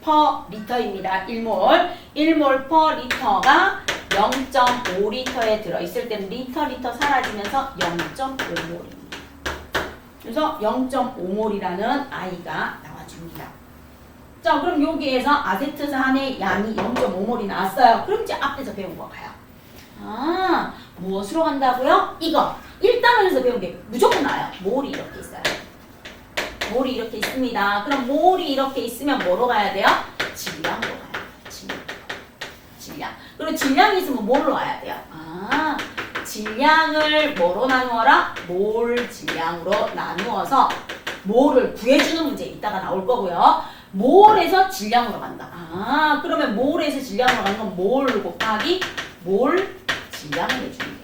per 리터입니다. 1몰. 1몰 per 리터가 0.5리터에 들어있을 때는 리터 사라지면서 0.5몰입니다. 그래서 0.5몰이라는 아이가 나와줍니다. 자, 그럼 여기에서 아세트산의 양이 0.5몰이 나왔어요. 그럼 이제 앞에서 배운 거 가요. 아, 무엇으로 간다고요? 이거 1단원에서 배운 게 무조건 나와요. 몰이 이렇게 있어요. 몰이 이렇게 있습니다. 그럼 몰이 이렇게 있으면 뭐로 가야 돼요? 질량으로 가야 돼요. 질량. 그리고 질량이 있으면 뭘로 가야 돼요? 아, 질량을 뭐로 나누어라? 몰 질량으로 나누어서 몰을 구해주는 문제 이따가 나올 거고요. 몰에서 질량으로 간다. 아, 그러면 몰에서 질량으로 가는 건 몰 곱하기 몰 질량을 해주는 거예요.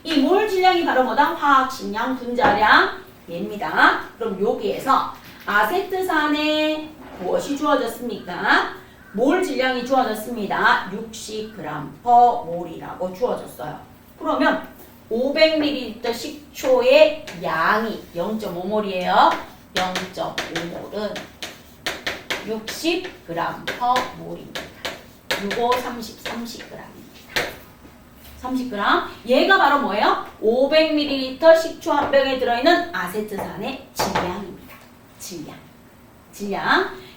이 몰 질량이 바로 뭐다? 화학 식량 분자량 얘입니다. 그럼 여기에서 아세트산에 무엇이 주어졌습니까? 몰 질량이 주어졌습니다. 60g per 몰이라고 주어졌어요. 그러면 500ml 식초의 양이 0.5몰이에요. 0.5몰은 60g per 몰입니다. 65, 30, 30g입니다. 30g. 얘가 바로 뭐예요? 500ml 식초 한 병에 들어있는 아세트산의 질량입니다.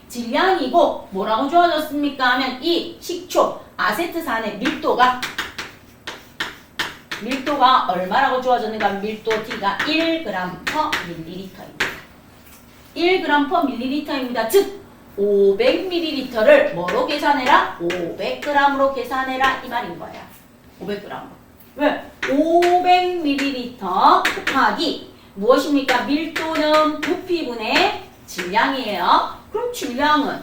질량이고 뭐라고 주어졌습니까? 하면 이 식초 아세트산의 밀도가 얼마라고 주어졌는가? 밀도 D가 1g per ml입니다. 1g per ml입니다. 즉 500ml를 뭐로 계산해라? 500g으로 계산해라 이 말인 거예요. 500g. 왜? 500ml 곱하기 무엇입니까? 밀도는 부피분의 질량이에요. 그럼 질량은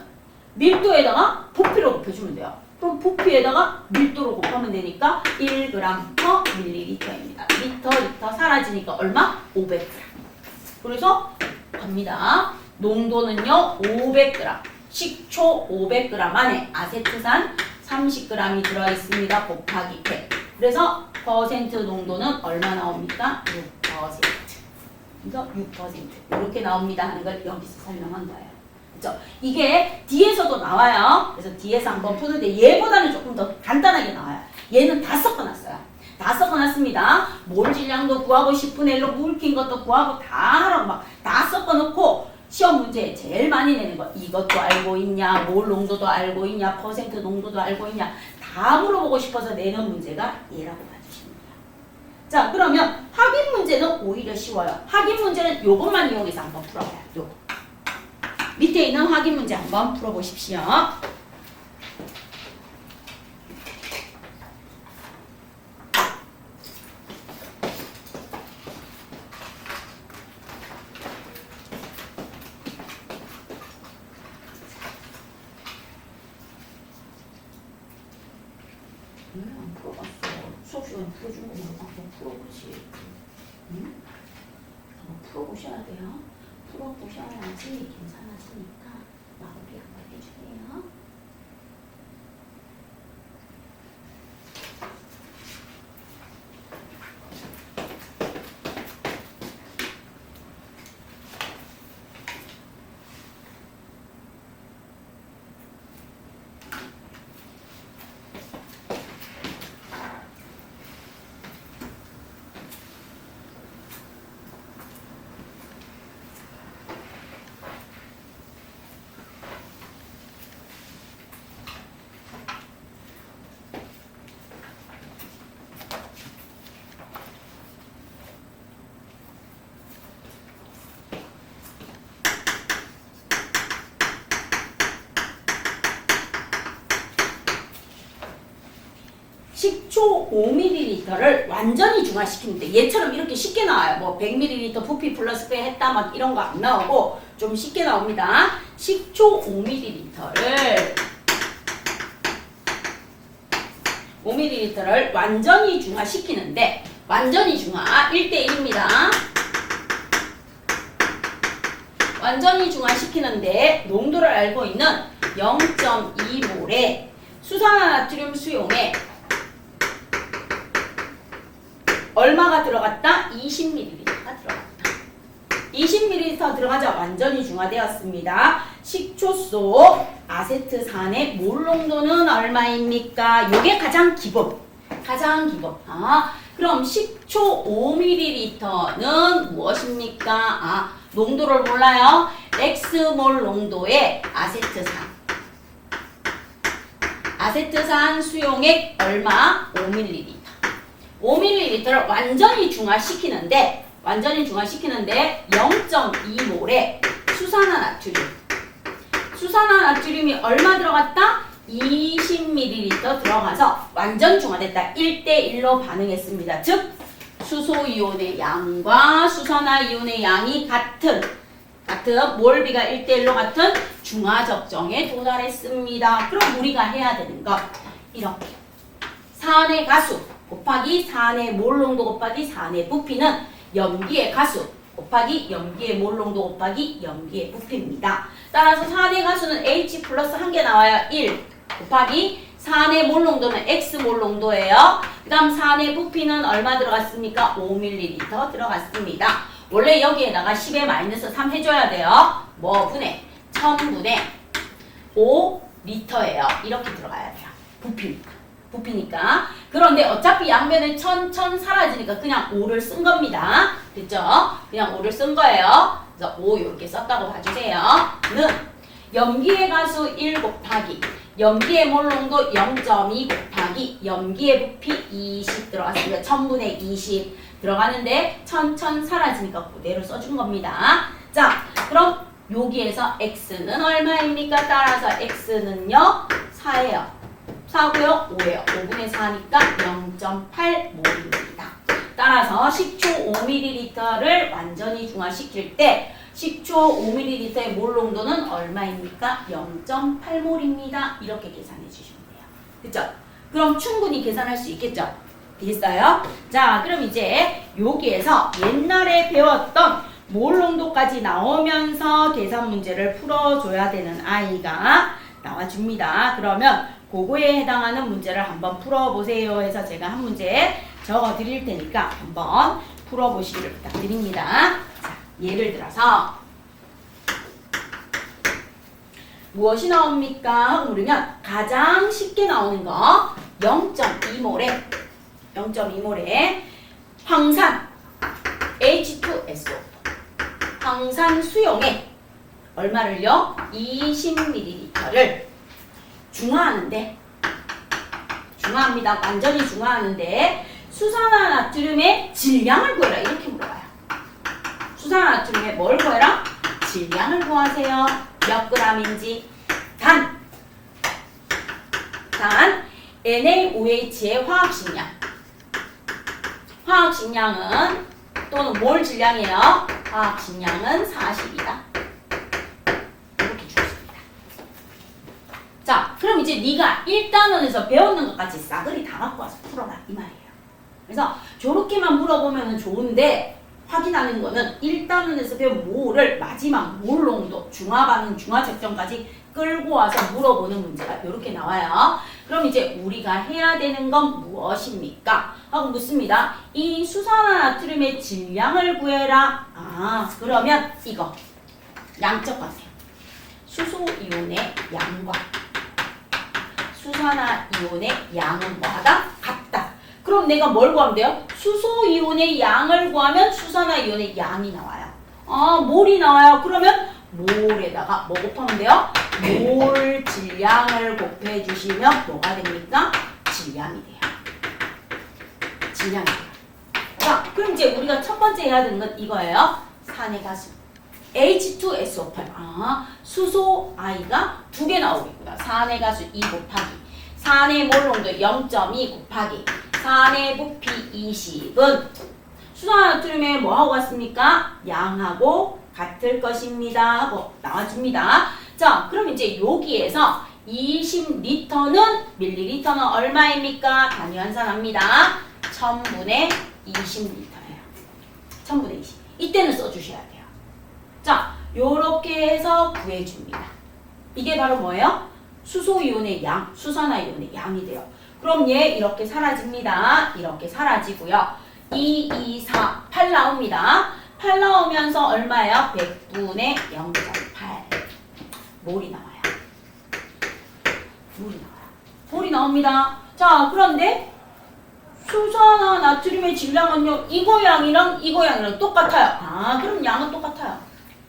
밀도에다가 부피로 곱해주면 돼요. 그럼 부피에다가 밀도로 곱하면 되니까 1g per ml입니다. 리터 사라지니까 얼마? 500g. 그래서 갑니다. 농도는요 500g. 식초 500g 안에 아세트산 30g이 들어있습니다. 곱하기 100. 그래서 퍼센트 농도는 얼마 나옵니까? 6%. 그래서 6% 이렇게 나옵니다 하는 걸 여기서 설명한 거예요. 그렇죠? 이게 뒤에서도 나와요. 그래서 뒤에서 한번 푸는데 얘보다는 조금 더 간단하게 나와요. 얘는 다 섞어놨어요. 다 섞어놨습니다. 몰 질량도 구하고 10분의 1로 묽힌 것도 구하고 다 하라고 막 다 섞어놓고 시험 문제에 제일 많이 내는 거 이것도 알고 있냐, 몰 농도도 알고 있냐, 퍼센트 농도도 알고 있냐 다 물어보고 싶어서 내는 문제가 얘라고 봐주시면 돼요. 자, 그러면 확인 문제는 오히려 쉬워요. 확인 문제는 요것만 이용해서 한번 풀어봐요. 요거. 밑에 있는 확인 문제 한번 풀어보십시오. 안 풀어봤어. 수업 시간에 풀어준 거 말고 한번 풀어보지. 응? 한번 풀어보셔야 돼요. 풀어보셔야지 괜찮아지니까 마무리 한번 해주세요. 5ml를 완전히 중화시키는데 얘처럼 이렇게 쉽게 나와요. 뭐 100ml 부피 플러스 배 했다 막 이런 거 안 나오고 좀 쉽게 나옵니다. 식초 5ml를 완전히 중화시키는데 완전히 중화 1대1입니다. 완전히 중화시키는데 농도를 알고 있는 0.2몰의 수산화나트륨 수용에 얼마가 들어갔다? 20ml가 들어갔다. 20ml 들어가자 완전히 중화되었습니다. 식초 속 아세트산의 몰 농도는 얼마입니까? 요게 가장 기본. 그럼 식초 5ml는 무엇입니까? 농도를 몰라요. X몰 농도의 아세트산 수용액 얼마? 5ml. 5ml를 완전히 중화시키는데 0.2몰의 수산화나트륨이 얼마 들어갔다? 20ml 들어가서 완전 중화됐다. 1대1로 반응했습니다. 즉 수소이온의 양과 수산화이온의 양이 같은 몰비가 1대1로 같은 중화적정에 도달했습니다. 그럼 우리가 해야 되는 것 이렇게 산의 가수 곱하기 산의 몰농도 곱하기 산의 부피는 염기의 가수 곱하기 염기의 몰농도 곱하기 염기의 부피입니다. 따라서 산의 가수는 H 플러스 1개 나와요. 1 곱하기 산의 몰농도는 X 몰농도예요. 그 다음 산의 부피는 얼마 들어갔습니까? 5ml 들어갔습니다. 원래 여기에다가 10의 마이너스 3 해줘야 돼요. 뭐 분의 1000분의 5L예요. 이렇게 들어가야 돼요. 부피니까. 그런데 어차피 양변에 1000 사라지니까 그냥 5를 쓴 겁니다. 됐죠? 그냥 5를 쓴 거예요. 그래서 5 이렇게 썼다고 봐주세요. 는 염기의 가수 1 곱하기 염기의 몰농도 0.2 곱하기 염기의 부피 20 들어갔습니다. 1000분의 20 들어가는데 1000 사라지니까 그대로 써준 겁니다. 자, 그럼 여기에서 X는 얼마입니까? 따라서 X는요 4예요. 4고요 5예요. 5분의 4니까 0.8몰입니다. 따라서 식초 5ml를 완전히 중화시킬 때 식초 5ml의 몰 농도는 얼마입니까? 0.8몰입니다. 이렇게 계산해 주시면 돼요. 그쵸? 그럼 충분히 계산할 수 있겠죠? 되겠어요? 자, 그럼 이제 여기에서 옛날에 배웠던 몰 농도까지 나오면서 계산 문제를 풀어줘야 되는 아이가 나와줍니다. 그러면 그거에 해당하는 문제를 한번 풀어보세요 해서 제가 한 문제 적어 드릴 테니까 한번 풀어보시기를 부탁드립니다. 자, 예를 들어서 무엇이 나옵니까? 하고 물으면 가장 쉽게 나오는 거 0.2몰에 황산 H2SO 황산 수용액 얼마를요? 20ml를 중화합니다. 완전히 중화하는데 수산화나트륨의 질량을 구해라 이렇게 물어봐요. 수산화나트륨의 뭘 구해라? 질량을 구하세요. 몇 g인지 단 NaOH의 화학식량은 또는 몰 질량이에요. 화학식량은 40이다. 이렇게 주었습니다. 자, 그럼 이제 네가 1단원에서 배웠는 것까지 싸그리 다 갖고 와서 풀어라 이 말이에요. 그래서 저렇게만 물어보면 좋은데 확인하는 거는 1단원에서 배운 몰을 마지막 몰 농도 중화반응 중화적정까지 끌고 와서 물어보는 문제가 이렇게 나와요. 그럼 이제 우리가 해야 되는 건 무엇입니까? 하고 묻습니다. 이 수산화나트륨의 질량을 구해라. 그러면 이거 양적하세요. 수소이온의 양과 수산화이온의 양은 뭐하다? 같다. 그럼 내가 뭘 구하면 돼요? 수소이온의 양을 구하면 수산화이온의 양이 나와요. 몰이 나와요. 그러면 몰에다가 뭐 곱하면 돼요? 몰 질량을 곱해주시면 뭐가 됩니까? 질량이 돼요. 자, 그럼 이제 우리가 첫 번째 해야 되는 건 이거예요. 산의 가수 H2SO8 수소 I가 2개 나오겠구나. 산의 가수 2 곱하기 산의 몰 농도 0.2 곱하기 산의 부피 20은 수산화나트륨에 뭐하고 같습니까? 양하고 같을 것입니다 하고 나와줍니다. 자, 그럼 이제 여기에서 20리터는 밀리리터는 얼마입니까? 단위환산합니다. 1000분의 20리터예요. 1000분의 20. 이때는 써주셔야 돼요. 자, 요렇게 해서 구해줍니다. 이게 바로 뭐예요? 수소이온의 양, 수산화이온의 양이 돼요. 그럼 얘 이렇게 사라집니다. 이렇게 사라지고요. 2, 2, 4, 8 나옵니다. 8 나오면서 얼마예요? 100분의 0.8 몰이 나와요. 몰이 나옵니다. 자, 그런데 수산화나트륨의 질량은요, 이거 양이랑 이거 양이랑 똑같아요. 아, 그럼 양은 똑같아요.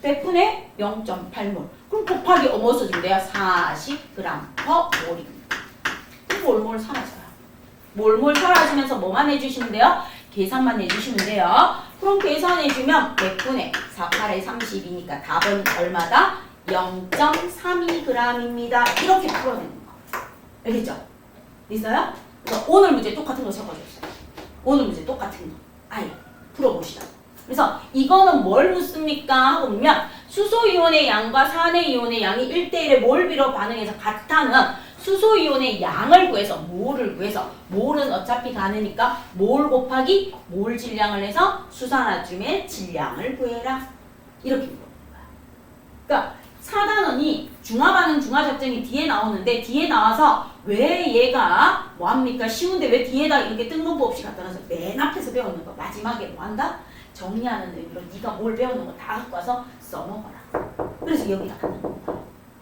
100분의 0.8몰. 그럼 곱하기 뭐 써주면 돼요? 40g/몰입니다. 몰몰 사라져요. 몰몰 사라지면서 뭐만 해주시면 돼요? 계산만 해주시면 돼요. 그럼 계산해주면 100분의 48에 30이니까 답은 얼마다? 0.32g입니다. 이렇게 풀어내는 거. 알겠죠? 있어요? 그래서 오늘 문제 똑같은 거 적어줬어요. 오늘 문제 똑같은 거. 아예 풀어보시라고. 그래서 이거는 뭘 묻습니까? 하고 보면 수소이온의 양과 산화이온의 양이 1대1의 몰비로 반응해서 같다는 수소이온의 양을 구해서 몰을 구해서 몰은 어차피 가느니까 몰 곱하기 몰 질량을 해서 수산화나트륨의 질량을 구해라. 이렇게 물어보는 거야. 그러니까 4단원이 중화반응 중화작전이 뒤에 나오는데 뒤에 나와서 왜 얘가 뭐합니까? 쉬운데 왜 뒤에다 이렇게 뜬금포 없이 갖다 놔서 맨 앞에서 배우는 거 마지막에 뭐한다? 정리하는 의미로 네가 뭘 배우는 거 다 갖고 와서 써먹어라. 그래서 여기다 갖는 거야.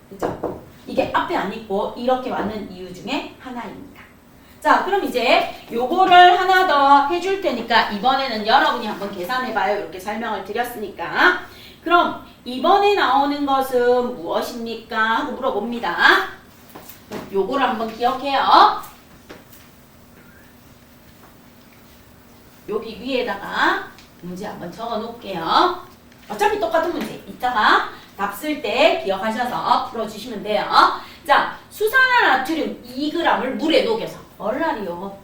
그죠? 이게 앞에 안 있고 이렇게 왔는 이유 중에 하나입니다. 자, 그럼 이제 요거를 하나 더 해줄 테니까 이번에는 여러분이 한번 계산해봐요. 이렇게 설명을 드렸으니까. 그럼 이번에 나오는 것은 무엇입니까? 하고 물어봅니다. 요거를 한번 기억해요. 여기 위에다가 문제 한번 적어 놓을게요. 어차피 똑같은 문제. 이따가 답 쓸 때 기억하셔서 풀어주시면 돼요. 자, 수산화나트륨 2g을 물에 녹여서 얼라리요.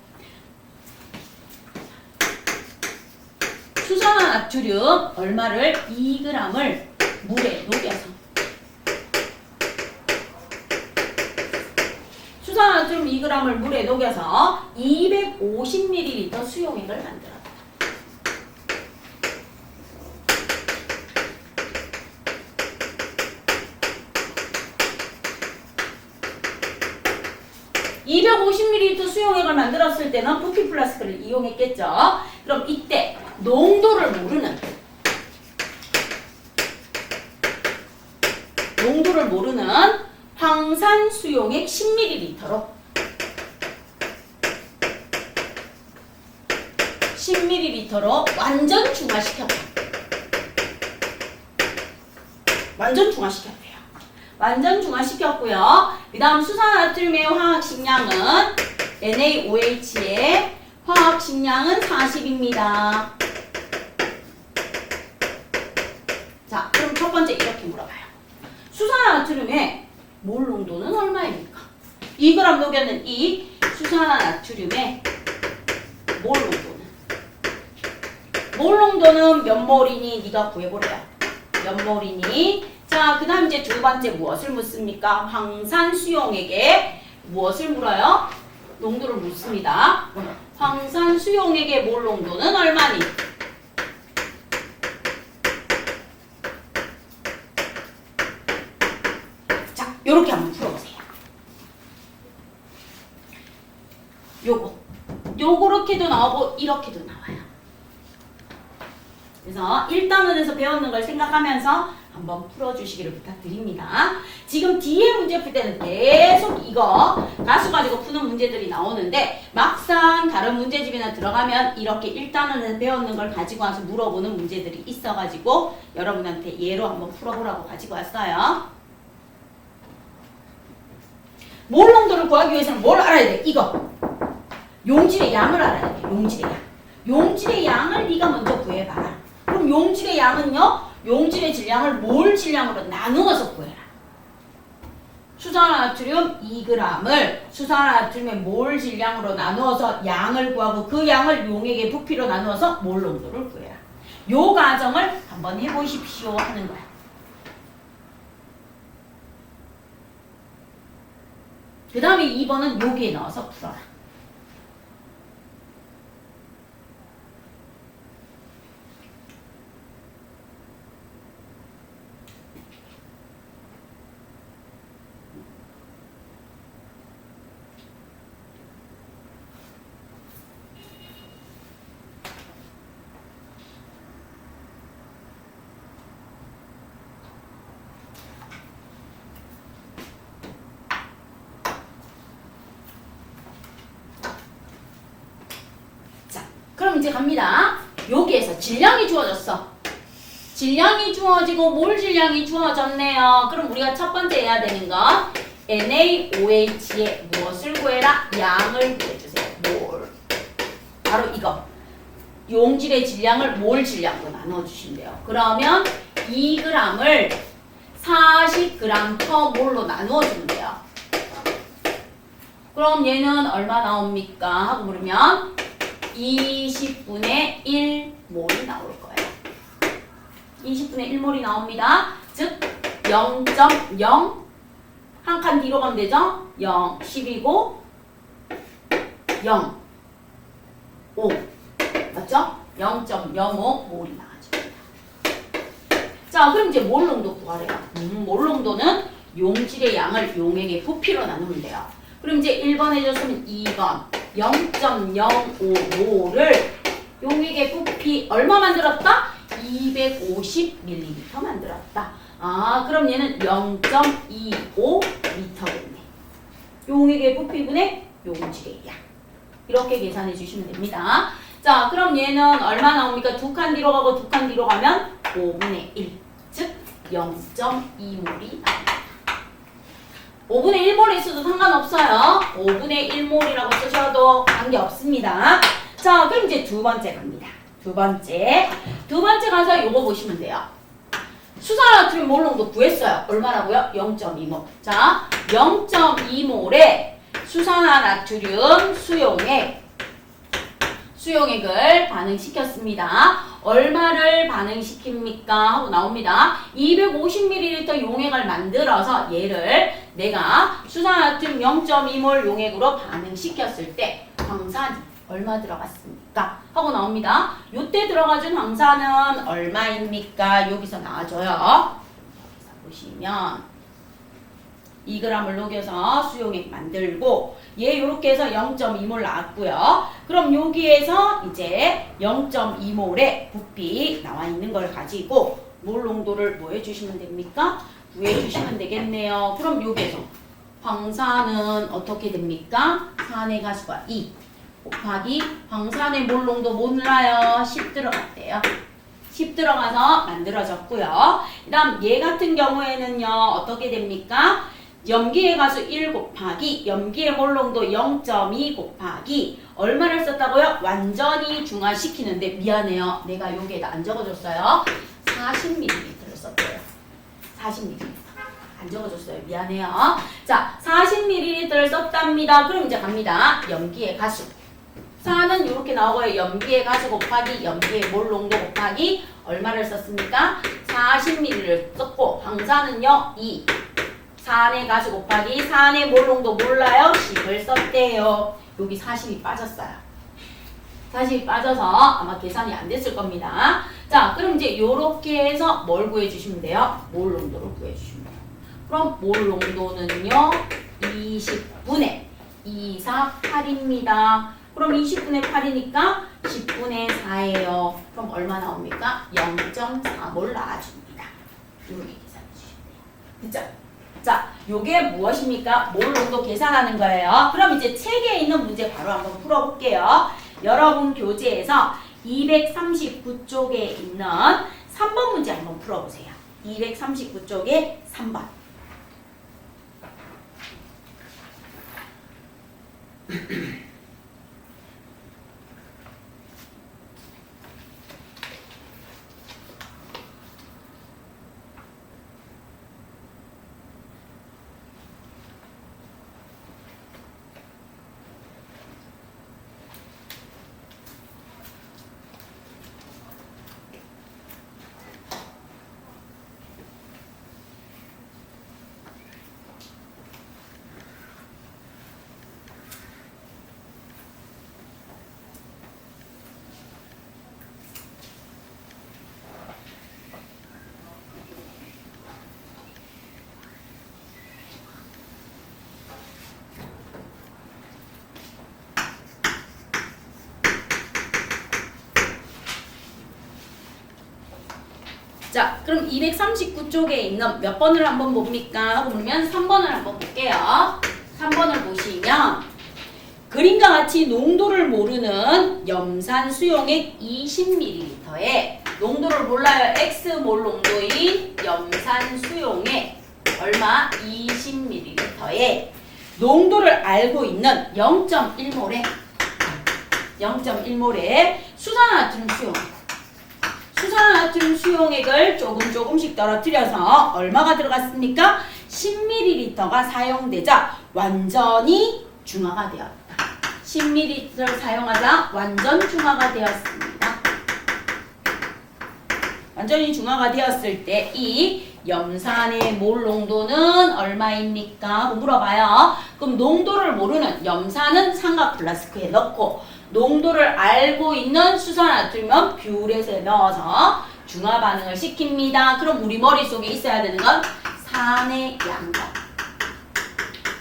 수산화나트륨 얼마를? 2g을 물에 녹여서 수산화나트륨 2g을 물에 녹여서 250ml 수용액을 만들어. 250ml 수용액을 만들었을 때는 부피 플라스크를 이용했겠죠. 그럼 이때 농도를 모르는 황산 수용액 10ml로 10ml로 완전 중화시켰다. 완전 중화시켰대요. 완전 중화시켰고요. 그 다음 수산화나트륨의 화학식량은 NaOH의 화학식량은 40입니다. 자, 그럼 첫 번째 이렇게 물어봐요. 수산화나트륨의 몰 농도는 얼마입니까? 2g 녹였는 이 수산화나트륨의 몰 농도는 몇 몰이니? 네가 구해보래요. 몇 몰이니? 자, 그 다음 이제 두 번째 무엇을 묻습니까? 황산 수용액에 무엇을 물어요? 농도를 묻습니다. 황산 수용액의 몰 농도는 얼마니? 자, 요렇게 한번 풀어보세요. 요렇게도 나오고 이렇게도 나와요. 그래서 1단원에서 배웠는 걸 생각하면서 한번 풀어주시기를 부탁드립니다. 지금 뒤에 문제 풀 때는 계속 이거 가수 가지고 푸는 문제들이 나오는데 막상 다른 문제집이나 들어가면 이렇게 1단원에서 배웠는 걸 가지고 와서 물어보는 문제들이 있어가지고 여러분한테 예로 한번 풀어보라고 가지고 왔어요. 몰 농도를 구하기 위해서는 뭘 알아야 돼? 이거. 용질의 양을 알아야 돼. 용질의 양. 용질의 양을 네가 먼저 구해봐라. 그럼 용질의 양은요? 용질의 질량을 몰 질량으로 나누어서 구해라. 수산화나트륨 2g을 수산화나트륨의 몰 질량으로 나누어서 양을 구하고 그 양을 용액의 부피로 나누어서 몰 농도를 구해라. 요 과정을 한번 해보십시오 하는 거야. 그 다음에 2번은 여기에 넣어서 풀어라. 그럼 이제 갑니다. 여기에서 질량이 주어졌어. 질량이 주어지고 몰 질량이 주어졌네요. 그럼 우리가 첫 번째 해야 되는 건 NaOH에 무엇을 구해라? 양을 구해주세요. 몰. 바로 이거. 용질의 질량을 몰 질량으로 나눠주신대요. 그러면 2g을 40g per 몰로 나누어주면 돼요. 그럼 얘는 얼마 나옵니까? 하고 물으면 20분의 1몰이 나올 거예요. 20분의 1몰이 나옵니다. 즉 0.0 한 칸 뒤로 가면 되죠? 0, 10이고 0, 5 맞죠? 0.05몰이 나와줍니다. 자, 그럼 이제 몰 농도 구하래요. 몰 농도는 용질의 양을 용액의 부피로 나누면 돼요. 그럼 이제 1번 해줬으면 2번 0.05몰을 용액의 부피 얼마 만들었다? 250ml 만들었다. 아, 그럼 얘는 0.25L겠네. 용액의 부피분의 용질의 양. 이렇게 계산해 주시면 됩니다. 자, 그럼 얘는 얼마 나옵니까? 두 칸 뒤로 가고 두 칸 뒤로 가면 5분의 1. 즉 0.2몰이 나옵니다. 5분의 1몰 있어도 상관없어요. 5분의 1몰이라고 쓰셔도 관계없습니다. 자, 그럼 이제 두 번째 갑니다. 두 번째 가서 요거 보시면 돼요. 수산화나트륨 몰 농도 구했어요. 얼마라고요? 0.2몰. 자, 0.2몰에 수산화나트륨 수용액을 반응시켰습니다. 얼마를 반응시킵니까? 하고 나옵니다. 250ml 용액을 만들어서 얘를 내가 수산화나트륨 0.2몰 용액으로 반응시켰을 때 황산이 얼마 들어갔습니까? 하고 나옵니다. 요때 들어가준 황산은 얼마입니까? 여기서 나와줘요. 여기서 보시면 2g을 녹여서 수용액 만들고 얘 요렇게 해서 0.2몰 나왔고요. 그럼 여기에서 이제 0.2몰의 부피 나와 있는 걸 가지고 몰 농도를 뭐 해주시면 됩니까? 구해주시면 되겠네요. 그럼 여기에서 황산은 어떻게 됩니까? 산의 가수가 2 곱하기 황산의 몰 농도 몰라요. 10 들어갔대요. 10 들어가서 만들어졌고요. 그 다음 얘 같은 경우에는요. 어떻게 됩니까? 염기의 가수 1 곱하기 염기의 몰 농도 0.2 곱하기 얼마를 썼다고요? 완전히 중화시키는데 미안해요. 내가 여기에다 안 적어줬어요. 40ml를 썼대요. 40ml. 안 적어줬어요. 미안해요. 자, 40ml를 썼답니다. 그럼 이제 갑니다. 염기의 가수. 4는 이렇게 나오고요. 염기의 가수 곱하기 염기의 몰 농도 곱하기 얼마를 썼습니까? 40ml를 썼고 황산은요. 2. 4의 가수 곱하기 4의 몰 농도 몰라요? 10을 썼대요. 여기 40이 빠졌어요. 40이 빠져서 아마 계산이 안 됐을 겁니다. 자, 그럼 이제 요렇게 해서 뭘 구해주시면 돼요? 몰 농도를 구해주시면 돼요. 그럼 몰 농도는요. 20분의 2, 4, 8입니다. 그럼 20분의 8이니까 10분의 4예요. 그럼 얼마 나옵니까? 0.4몰 나와줍니다. 이렇게 계산해 주시면 돼요. 그쵸? 자, 요게 무엇입니까? 몰 농도 계산하는 거예요. 그럼 이제 책에 있는 문제 바로 한번 풀어볼게요. 여러분 교재에서 239쪽에 있는 3번 문제 한번 풀어보세요. 239쪽에 3번. 자, 그럼 239쪽에 있는 몇 번을 한번 봅니까? 하고 보면 3번을 한번 볼게요. 3번을 보시면 그림과 같이 농도를 모르는 염산 수용액 20ml에 농도를 몰라요. X몰 농도인 염산 수용액 얼마? 20ml에 농도를 알고 있는 0.1몰에 수산화트륨 수용액을 조금씩 떨어뜨려서 얼마가 들어갔습니까? 10ml가 사용되자 완전히 중화가 되었다. 10ml를 사용하자 완전 중화가 되었습니다. 완전히 중화가 되었을 때 이 염산의 몰 농도는 얼마입니까? 하고 물어봐요. 그럼 농도를 모르는 염산은 삼각 플라스크에 넣고 농도를 알고 있는 수산화트륨은 뷰렛에 넣어서 중화 반응을 시킵니다. 그럼 우리 머릿속에 있어야 되는 건 산의 양과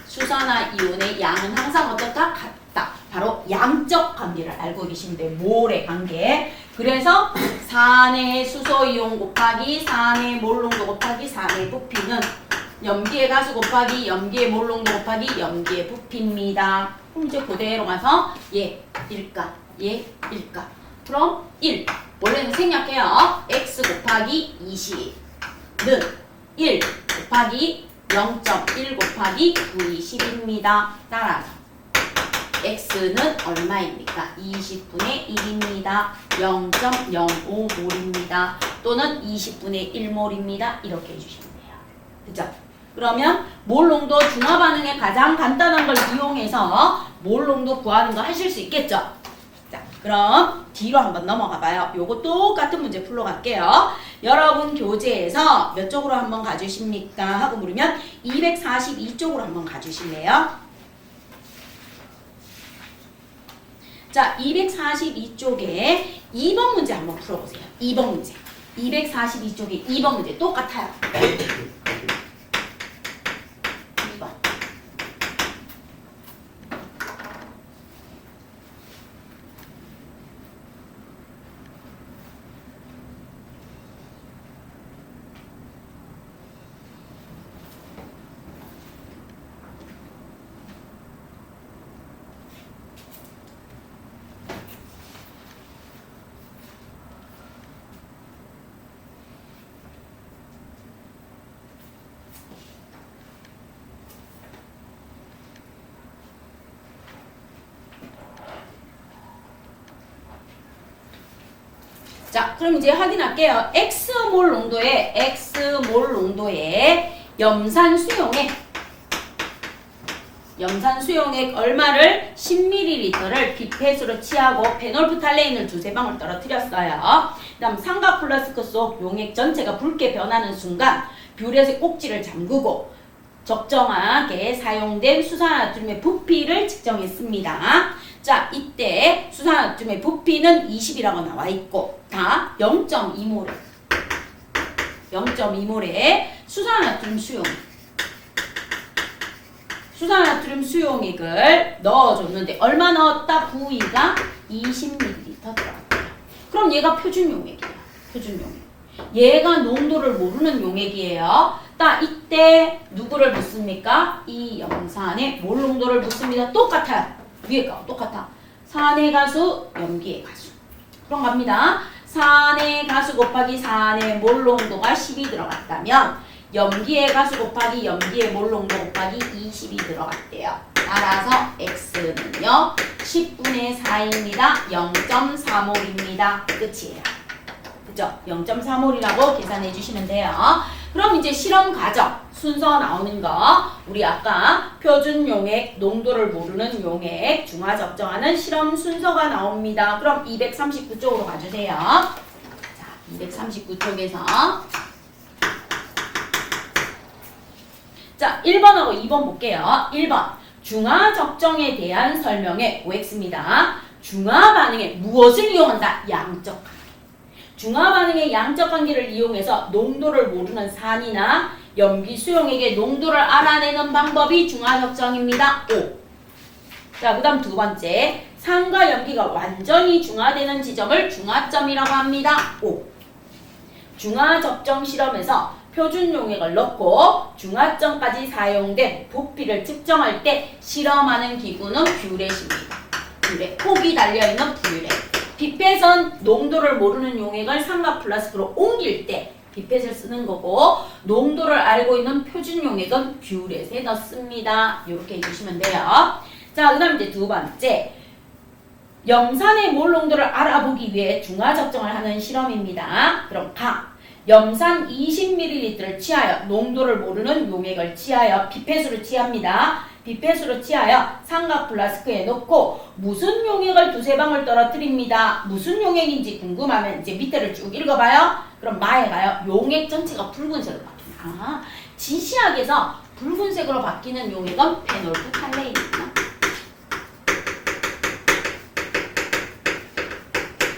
수산화 이온의 양은 항상 어떻다? 같다. 바로 양적 관계를 알고 계시면 돼요. 몰의 관계. 그래서 산의 수소이온 곱하기 산의 몰농도 곱하기 산의 부피는 염기의 가수 곱하기 염기의 몰농도 곱하기 염기의 부피입니다. 그럼 이제 그대로 가서 얘 1가 얘 1가 그럼 1 원래는 생략해요. x 곱하기 20는 1 곱하기 0.1 곱하기 920입니다. 따라서 x는 얼마입니까? 20분의 1입니다. 0.05몰입니다. 또는 20분의 1몰입니다. 이렇게 해주시면 돼요. 그죠? 그러면 몰 농도 중화 반응의 가장 간단한 걸 이용해서 몰 농도 구하는 거 하실 수 있겠죠? 자, 그럼 뒤로 한번 넘어가 봐요. 요거 똑같은 문제 풀어갈게요. 여러분 교재에서 몇 쪽으로 한번 가주십니까? 하고 물으면 242쪽으로 한번 가주실래요? 자, 242쪽에 2번 문제 한번 풀어보세요. 2번 문제. 242쪽에 2번 문제 똑같아요. 2번. 자, 그럼 이제 확인할게요. X몰 농도의 염산 수용액 얼마를 10ml를 피펫으로 취하고 페놀프탈레인을 두세 방울 떨어뜨렸어요. 그 다음 삼각 플라스크 속 용액 전체가 붉게 변하는 순간 뷰렛의 꼭지를 잠그고 적정하게 사용된 수산화트륨의 부피를 측정했습니다. 자, 이때 수산화트륨의 부피는 20이라고 나와 있고 다 0.2몰에 수산화트륨 수용액을 넣어줬는데 얼마 넣었다? 부위가 20ml 들어갔다. 그럼 얘가 표준 용액이에요. 얘가 농도를 모르는 용액이에요. 딱 이때 누구를 묻습니까? 이 염산의 몰 농도를 묻습니다. 똑같아요. 위에가 똑같아. 산의 가수, 염기의 가수. 그럼 갑니다. 산의 가수 곱하기 산의 몰 농도가 10이 들어갔다면 염기의 가수 곱하기 염기의 몰 농도 곱하기 20이 들어갔대요. 따라서 x는요 10분의 4입니다. 0.4몰입니다. 끝이에요. 그죠? 0.4몰이라고 계산해 주시면 돼요. 그럼 이제 실험 과정 순서 나오는 거 우리 아까 표준 용액, 농도를 모르는 용액, 중화 적정하는 실험 순서가 나옵니다. 그럼 239쪽으로 가주세요. 자, 239쪽에서 자, 1번하고 2번 볼게요. 1번 중화 적정에 대한 설명의 OX입니다. 중화 반응에 무엇을 이용한다? 양적 관계. 중화 반응의 양적 관계를 이용해서 농도를 모르는 산이나 염기 수용액의 농도를 알아내는 방법이 중화 적정입니다. O. 자, 그 다음 두 번째. 산과 염기가 완전히 중화되는 지점을 중화점이라고 합니다. O. 중화 적정 실험에서 표준 용액을 넣고 중화점까지 사용된 부피를 측정할 때 실험하는 기구는 뷰렛입니다. 뷰렛, 폭이 달려있는 뷰렛. 피펫은 농도를 모르는 용액을 삼각 플라스크로 옮길 때 피펫을 쓰는 거고, 농도를 알고 있는 표준 용액은 뷰렛에 넣습니다. 이렇게 해주시면 돼요. 자, 그 다음 이제 두 번째. 염산의 몰 농도를 알아보기 위해 중화 적정을 하는 실험입니다. 그럼 염산 20ml를 취하여 농도를 모르는 용액을 취하여 피펫으로 취합니다. 피펫으로 취하여 삼각 플라스크에 넣고 무슨 용액을 두세 방울 떨어뜨립니다. 무슨 용액인지 궁금하면 이제 밑에를 쭉 읽어봐요. 그럼 마에 가요. 용액 전체가 붉은색으로 바뀝니다. 진시약에서 붉은색으로 바뀌는 용액은 페놀프탈레인입니다.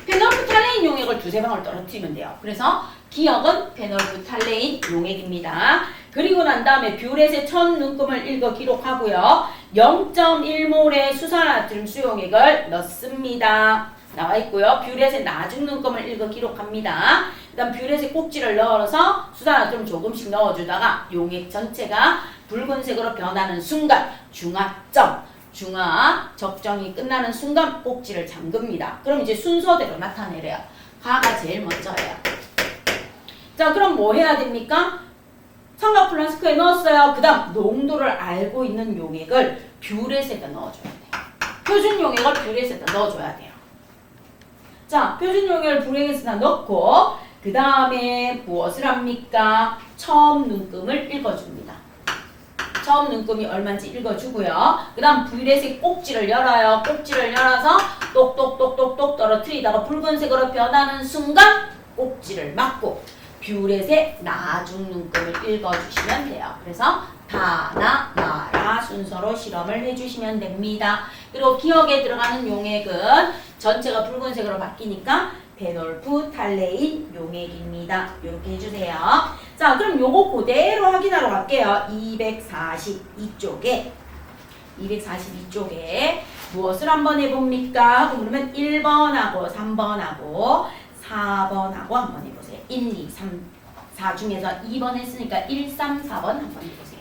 페놀프탈레인 용액을 두세 방울 떨어뜨리면 돼요. 그래서 기억은 페놀프탈레인 용액입니다. 그리고 난 다음에 뷰렛의 첫 눈금을 읽어 기록하고요. 0.1몰의 수산화듐 수용액을 넣습니다. 나와 있고요. 뷰렛의 나중 눈금을 읽어 기록합니다. 그 다음 뷰렛의 꼭지를 넣어서 수산화듐 조금씩 넣어주다가 용액 전체가 붉은색으로 변하는 순간 중화 적정이 끝나는 순간 꼭지를 잠급니다. 그럼 이제 순서대로 나타내래요. 가가 제일 먼저예요. 자, 그럼 뭐 해야 됩니까? 삼각 플라스크에 넣었어요. 그 다음 농도를 알고 있는 용액을 뷰렛에다 넣어줘야 돼요. 표준 용액을 뷰렛에다 넣어줘야 돼요. 자, 표준 용액을 뷰렛에다 넣고 그 다음에 무엇을 합니까? 처음 눈금을 읽어줍니다. 처음 눈금이 얼마인지 읽어주고요. 그 다음 뷰렛의 꼭지를 열어요. 꼭지를 열어서 똑똑똑똑똑 떨어뜨리다가 붉은색으로 변하는 순간 꼭지를 막고 뷰렛의 나중 눈금을 읽어주시면 돼요. 그래서 다나 나라 순서로 실험을 해주시면 됩니다. 그리고 기억에 들어가는 용액은 전체가 붉은색으로 바뀌니까 페놀프탈레인 용액입니다. 이렇게 해주세요. 자, 그럼 요거 그대로 확인하러 갈게요. 242쪽에 무엇을 한번 해봅니까? 그러면 1번하고 3번하고 4번하고 한번 해보세요. 1, 2, 3, 4 중에서 2번 했으니까 1, 3, 4번 한번 해보세요.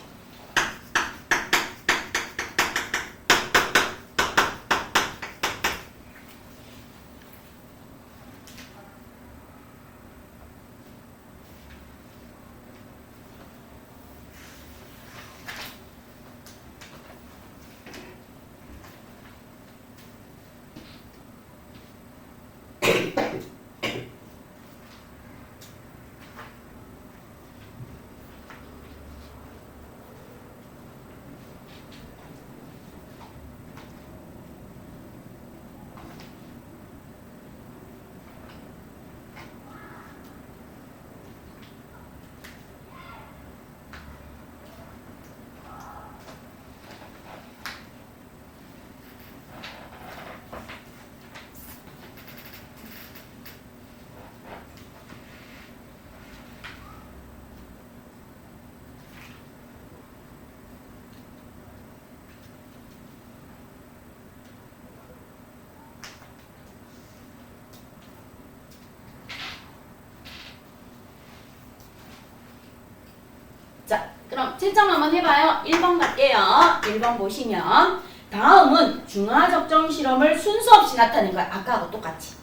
자, 그럼 채점 한번 해봐요. 1번 갈게요. 1번 보시면 다음은 중화 적정 실험을 순서 없이 나타낸 거야. 아까하고 똑같이.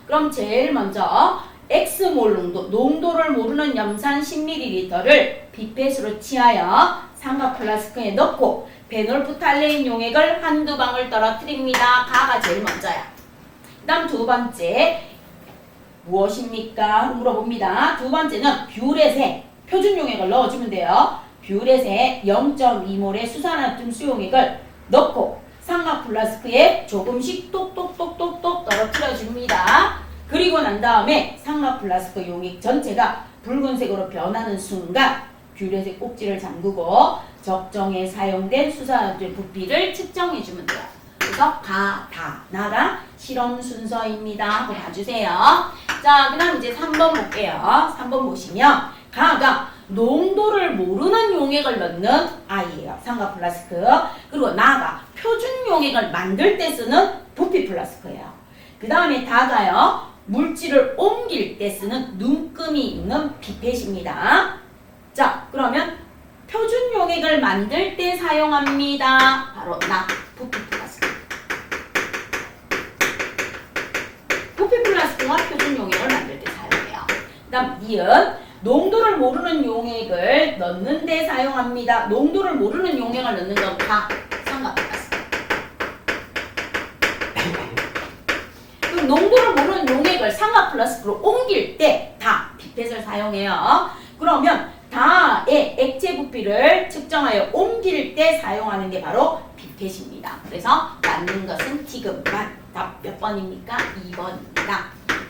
그럼 제일 먼저 X몰 농도를 모르는 염산 10ml를 피펫으로 취하여 삼각 플라스크에 넣고 페놀프탈레인 용액을 한두 방울 떨어뜨립니다. 가가 제일 먼저야. 그 다음 두 번째 무엇입니까? 물어봅니다. 두 번째는 뷰렛에 표준 용액을 넣어주면 돼요. 뷰렛에 0.2몰의 수산화듐 수용액을 넣고 삼각 플라스크에 조금씩 똑똑똑똑똑 떨어뜨려 줍니다. 그리고 난 다음에 삼각 플라스크 용액 전체가 붉은색으로 변하는 순간 뷰렛의 꼭지를 잠그고 적정에 사용된 수산화듐 부피를 측정해 주면 돼요. 그래서 가, 다, 나가 실험 순서입니다 하고 봐주세요. 자, 그 다음 이제 3번 볼게요. 3번 보시면 가가 농도를 모르는 용액을 넣는 아이예요. 삼각 플라스크. 그리고 나가 표준 용액을 만들 때 쓰는 부피 플라스크예요. 그 다음에 다가요. 물질을 옮길 때 쓰는 눈금이 있는 피펫입니다. 자, 그러면 표준 용액을 만들 때 사용합니다. 바로 부피 플라스틱. 부피 플라스틱과 표준 용액을 만들 때 사용해요. 그 다음 니은 농도를 모르는 용액을 넣는 데 사용합니다. 농도를 모르는 용액을 넣는 건 다 삼각 플라스틱. 그럼 농도를 모르는 용액을 삼각 플라스틱으로 옮길 때 다 피펫을 사용해요. 그러면 다의 액체 부피를 측정하여 옮길 때 사용하는 게 바로 피펫입니다. 그래서 맞는 것은 티금만. 답 몇 번입니까? 2번입니다.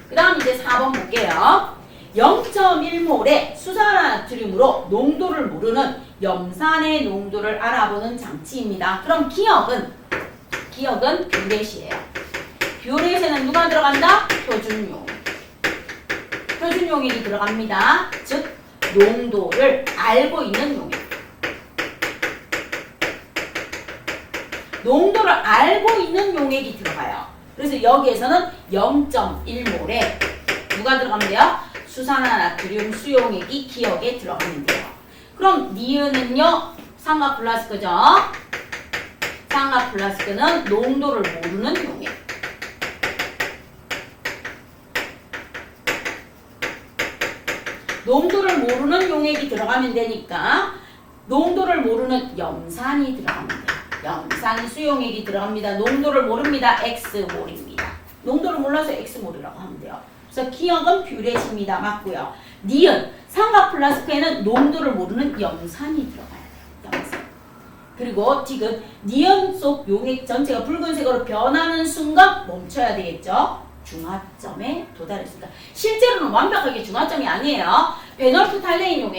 그 다음 이제 4번 볼게요. 0.1몰의 수산화나트륨으로 농도를 모르는 염산의 농도를 알아보는 장치입니다. 그럼 기억은 뷰렛이에요. 뷰렛에는 누가 들어간다? 표준용액. 표준용액이 들어갑니다. 즉 농도를 알고 있는 용액. 농도를 알고 있는 용액이 들어가요. 그래서 여기에서는 0.1몰에 누가 들어가면 돼요? 수산화나트륨 수용액이 기억에 들어가면 돼요. 그럼 니은은요? 삼각 플라스크죠? 삼각 플라스크는 농도를 모르는 용액. 농도를 모르는 용액이 들어가면 되니까 농도를 모르는 염산이 들어가면 돼요. 염산이 수용액이 들어갑니다. 농도를 모릅니다. X몰입니다. 농도를 몰라서 X몰이라고 하면 돼요. 그래서 기억은 뷰렛입니다. 맞고요. 니은 삼각 플라스크에는 농도를 모르는 염산이 들어가야 돼요. 염산. 그리고 디귿 니은 속 용액 전체가 붉은색으로 변하는 순간 멈춰야 되겠죠. 중화점에 도달했습니다. 실제로는 완벽하게 중화점이 아니에요. 페놀프탈레인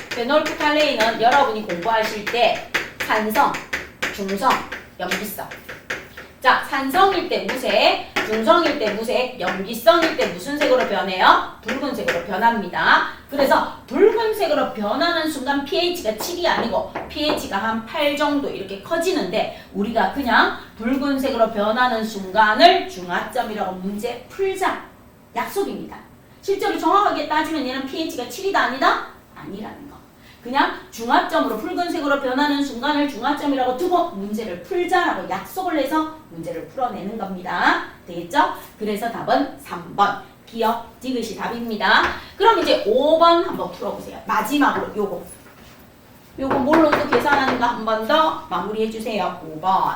페놀프탈레인은 여러분이 공부하실 때 산성, 중성, 염기성. 자, 산성일 때 무색, 중성일 때 무색, 염기성일 때 무슨 색으로 변해요? 붉은색으로 변합니다. 그래서 붉은색으로 변하는 순간 pH가 7이 아니고 pH가 한 8 정도 이렇게 커지는데 우리가 그냥 붉은색으로 변하는 순간을 중화점이라고 문제 풀자. 약속입니다. 실제로 정확하게 따지면 얘는 pH가 7이다 아니다? 아니라는 거. 그냥 중화점으로 붉은색으로 변하는 순간을 중화점이라고 두고 문제를 풀자라고 약속을 해서 문제를 풀어내는 겁니다. 되겠죠? 그래서 답은 3번. 기억, 디귿이 답입니다. 그럼 이제 5번 한번 풀어보세요. 마지막으로 요거 뭘로 또 계산하는 거 한 번 더 마무리해 주세요. 5번.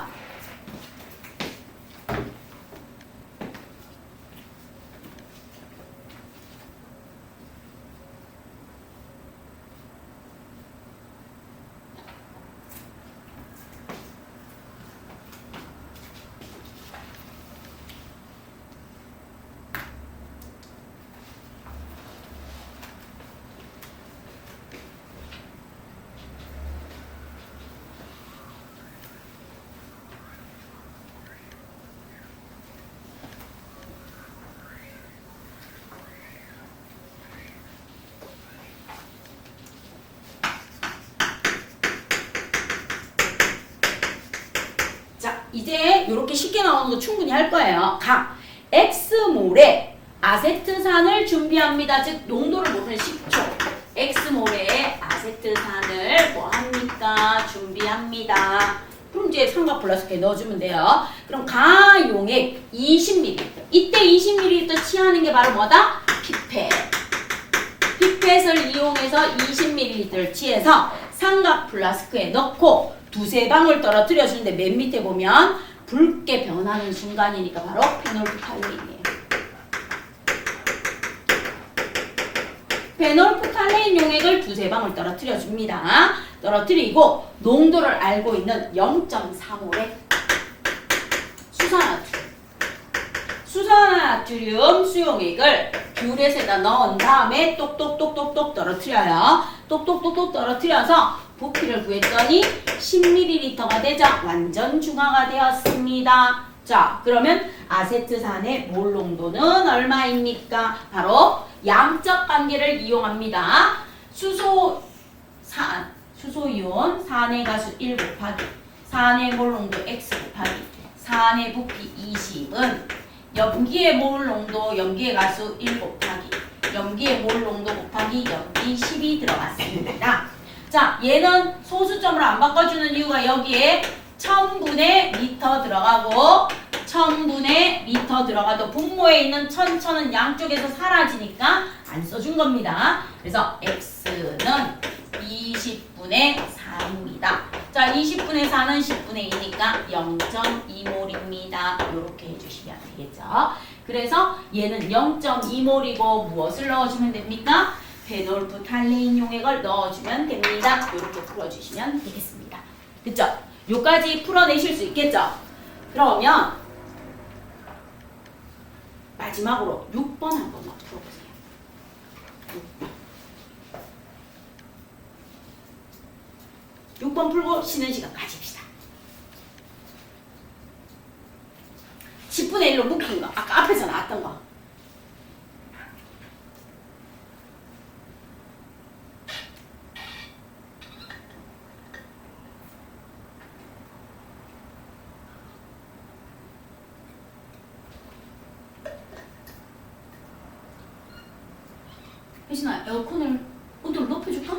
이제 이렇게 쉽게 나오는 거 충분히 할 거예요. 각 X몰에 아세트산을 준비합니다. 즉 농도를 모르는 10초. X몰에 아세트산을 뭐합니까? 준비합니다. 그럼 이제 삼각 플라스크에 넣어주면 돼요. 그럼 가용액 20ml. 이때 20ml 취하는 게 바로 뭐다? 피펫. 피펫을 이용해서 20ml 취해서 삼각 플라스크에 넣고 두세 방울 떨어뜨려 주는데 맨 밑에 보면 붉게 변하는 순간이니까 바로 페놀프탈레인이에요. 페놀프탈레인 용액을 두세 방울 떨어뜨려 줍니다. 떨어뜨리고 농도를 알고 있는 0.3몰의 수산화나트륨 수용액을 뷰렛에다 넣은 다음에 똑똑똑똑똑 떨어뜨려요. 똑똑똑똑 떨어뜨려서 부피를 구했더니 10ml가 되자 완전 중화가 되었습니다. 자, 그러면 아세트산의 몰 농도는 얼마입니까? 바로 양적 관계를 이용합니다. 수소이온 산의 가수 1 곱하기 산의 몰 농도 X 곱하기 산의 부피 20은 염기의 몰 농도, 염기의 가수 1 곱하기 염기의 몰 농도 곱하기 염기 10이 들어갔습니다. 자, 얘는 소수점으로 안 바꿔주는 이유가 여기에 1000분의 미터 들어가고 1000분의 미터 들어가도 분모에 있는 1000은 양쪽에서 사라지니까 안 써준 겁니다. 그래서 x는 20분의 4입니다. 자, 20분의 4는 10분의 2니까 0.2몰입니다. 이렇게 해주시면 되겠죠. 그래서 얘는 0.2몰이고 무엇을 넣어주면 됩니까? 페놀프탈레인 용액을 넣어주면 됩니다. 이렇게 풀어주시면 되겠습니다. 그쵸? 요까지 풀어내실 수 있겠죠? 그러면 마지막으로 6번 한 번만 풀어보세요. 6번 풀고 쉬는 시간 가집시다. 10분의 1로 묶인 거. 아까 앞에서 나왔던 거. 혜진아, 에어컨을 온도를 높여줄까?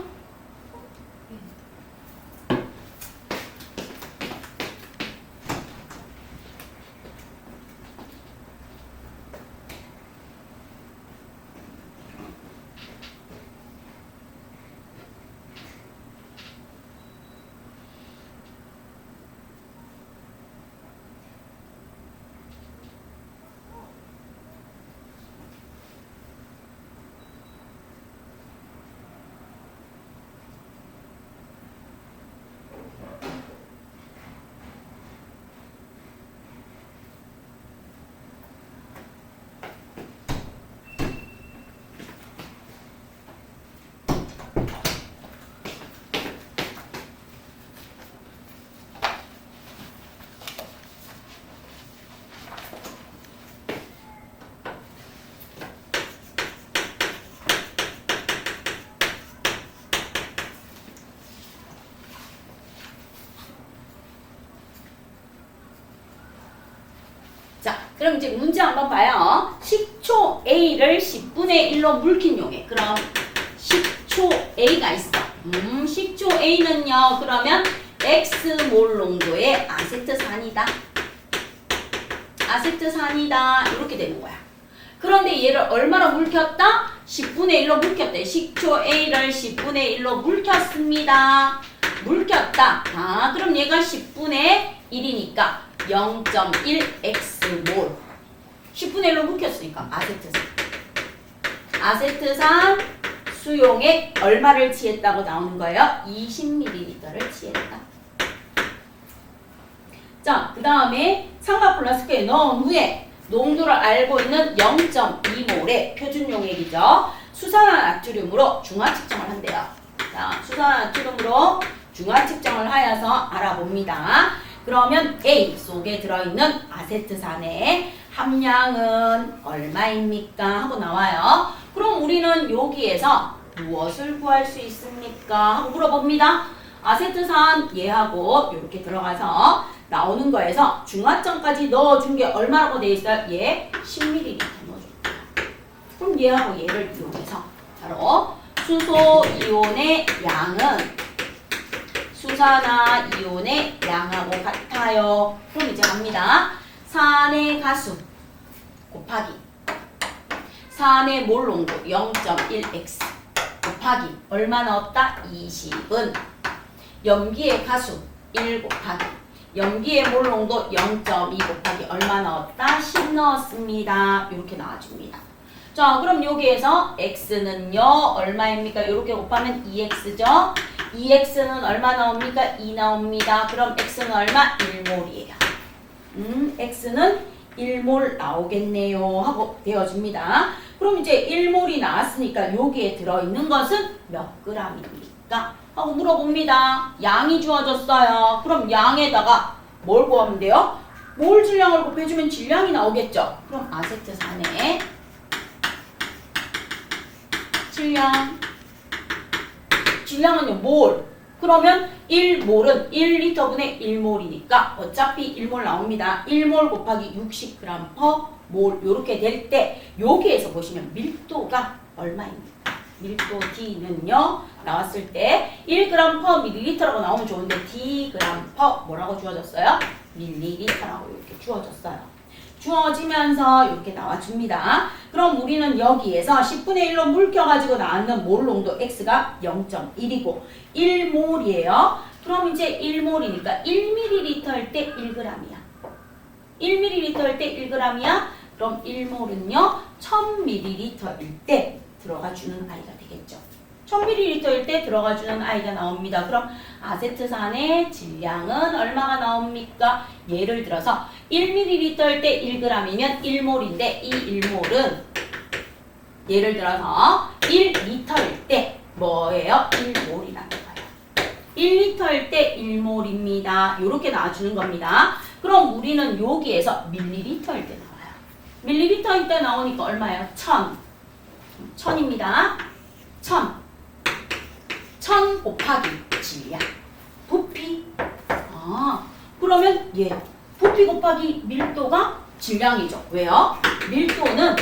자, 그럼 이제 문제 한번 봐요. 식초 A를 10분의 1로 물킨 용액. 그럼 식초 A가 있어. 식초 A는요, 그러면 X몰 농도의 아세트산이다. 아세트산이다. 이렇게 되는 거야. 그런데 얘를 얼마로 물켰다? 10분의 1로 물켰대. 식초 A를 10분의 1로 물켰습니다. 물켰다. 아, 그럼 얘가 10분의 1이니까 0.1x몰 10분의 1로 묶였으니까 아세트산. 아세트산 수용액 얼마를 취했다고 나오는 거예요? 20ml를 취했다. 자, 그 다음에 삼각 플라스크에 넣은 후에 농도를 알고 있는 0.2몰의 표준용액이죠. 수산화 나트륨으로 중화 측정을 한대요. 자, 수산화 나트륨으로 중화 측정을 하여서 알아봅니다. 그러면 A 속에 들어있는 아세트산의 함량은 얼마입니까? 하고 나와요. 그럼 우리는 여기에서 무엇을 구할 수 있습니까? 하고 물어봅니다. 아세트산 얘하고 이렇게 들어가서 나오는 거에서 중화점까지 넣어준 게 얼마라고 돼 있어요? 얘 10ml 넣어줍니다. 그럼 얘하고 얘를 이용해서 바로 수소 이온의 양은 수산화 이온의 양하고 같아요. 그럼 이제 갑니다. 산의 가수 곱하기 산의 몰 농도 0.1x 곱하기 얼마 넣었다? 20은 염기의 가수 1 곱하기 염기의 몰 농도 0.2 곱하기 얼마 넣었다? 10 넣었습니다. 이렇게 나와줍니다. 자, 그럼 여기에서 x는요 얼마입니까? 이렇게 곱하면 2x죠. 2x는 얼마 나옵니까? 2 나옵니다. 그럼 x는 얼마? 1몰이에요. x는 1몰 나오겠네요 하고 되어줍니다. 그럼 이제 1몰이 나왔으니까 여기에 들어있는 것은 몇 g입니까? 하고 물어봅니다. 양이 주어졌어요. 그럼 양에다가 뭘 구하면 돼요? 몰 질량을 곱해주면 질량이 나오겠죠. 그럼 아세트산의 질량은요 몰 그러면 1몰은 1리터분의 1몰이니까 어차피 1몰 나옵니다. 1몰 곱하기 60g per 몰 이렇게 될 때 여기에서 보시면 밀도가 얼마입니까? 밀도 D는요. 나왔을 때 1g per ml라고 나오면 좋은데 Dg per 뭐라고 주어졌어요? ml라고 이렇게 주어졌어요. 주어지면서 이렇게 나와줍니다. 그럼 우리는 여기에서 10분의 1로 물 껴가지고 나왔는 몰 농도 X가 0.1이고 1몰이에요. 그럼 이제 1몰이니까 1ml일 때 1g이야. 1ml일 때 1g이야. 그럼 1몰은요. 1000ml일 때 들어가주는 아이가 되겠죠. 1000ml일 때 들어가주는 아이가 나옵니다. 그럼 아세트산의 질량은 얼마가 나옵니까? 예를 들어서 1ml일 때 1g이면 1몰인데 이 1몰은 예를 들어서 1리터일 때 뭐예요? 1몰이라는 거예요. 1리터일 때 1몰입니다. 이렇게 나와주는 겁니다. 그럼 우리는 여기에서 밀리리터일 때 나와요. 밀리리터일 때 나오니까 얼마예요? 1000입니다. 1000 곱하기 질량. 부피. 그러면 부피 곱하기 밀도가 질량이죠. 왜요? 밀도는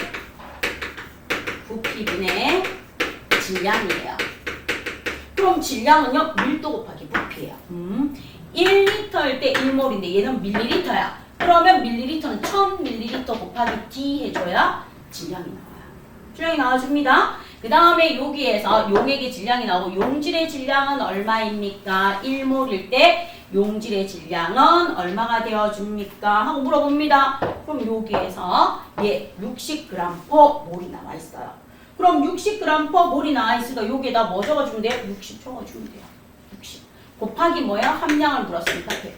부피분의 질량이에요. 그럼 질량은요? 밀도 곱하기 부피예요. 1리터일 때 1몰인데 얘는 밀리리터야. 그러면 밀리리터는 1000ml 곱하기 D 해줘야 질량이 나와요. 질량이 나와줍니다. 그 다음에 여기에서 용액의 질량이 나오고 용질의 질량은 얼마입니까? 1몰일 때 용질의 질량은 얼마가 되어줍니까? 하고 물어봅니다. 그럼 여기에서 60g per 몰이 나와 있어요. 그럼 60g per 몰이 나와 있으니까 여기에다 뭐 적어주면 돼요? 60 적어주면 돼요. 60 곱하기 뭐예요? 함량을 물었으니까 100%.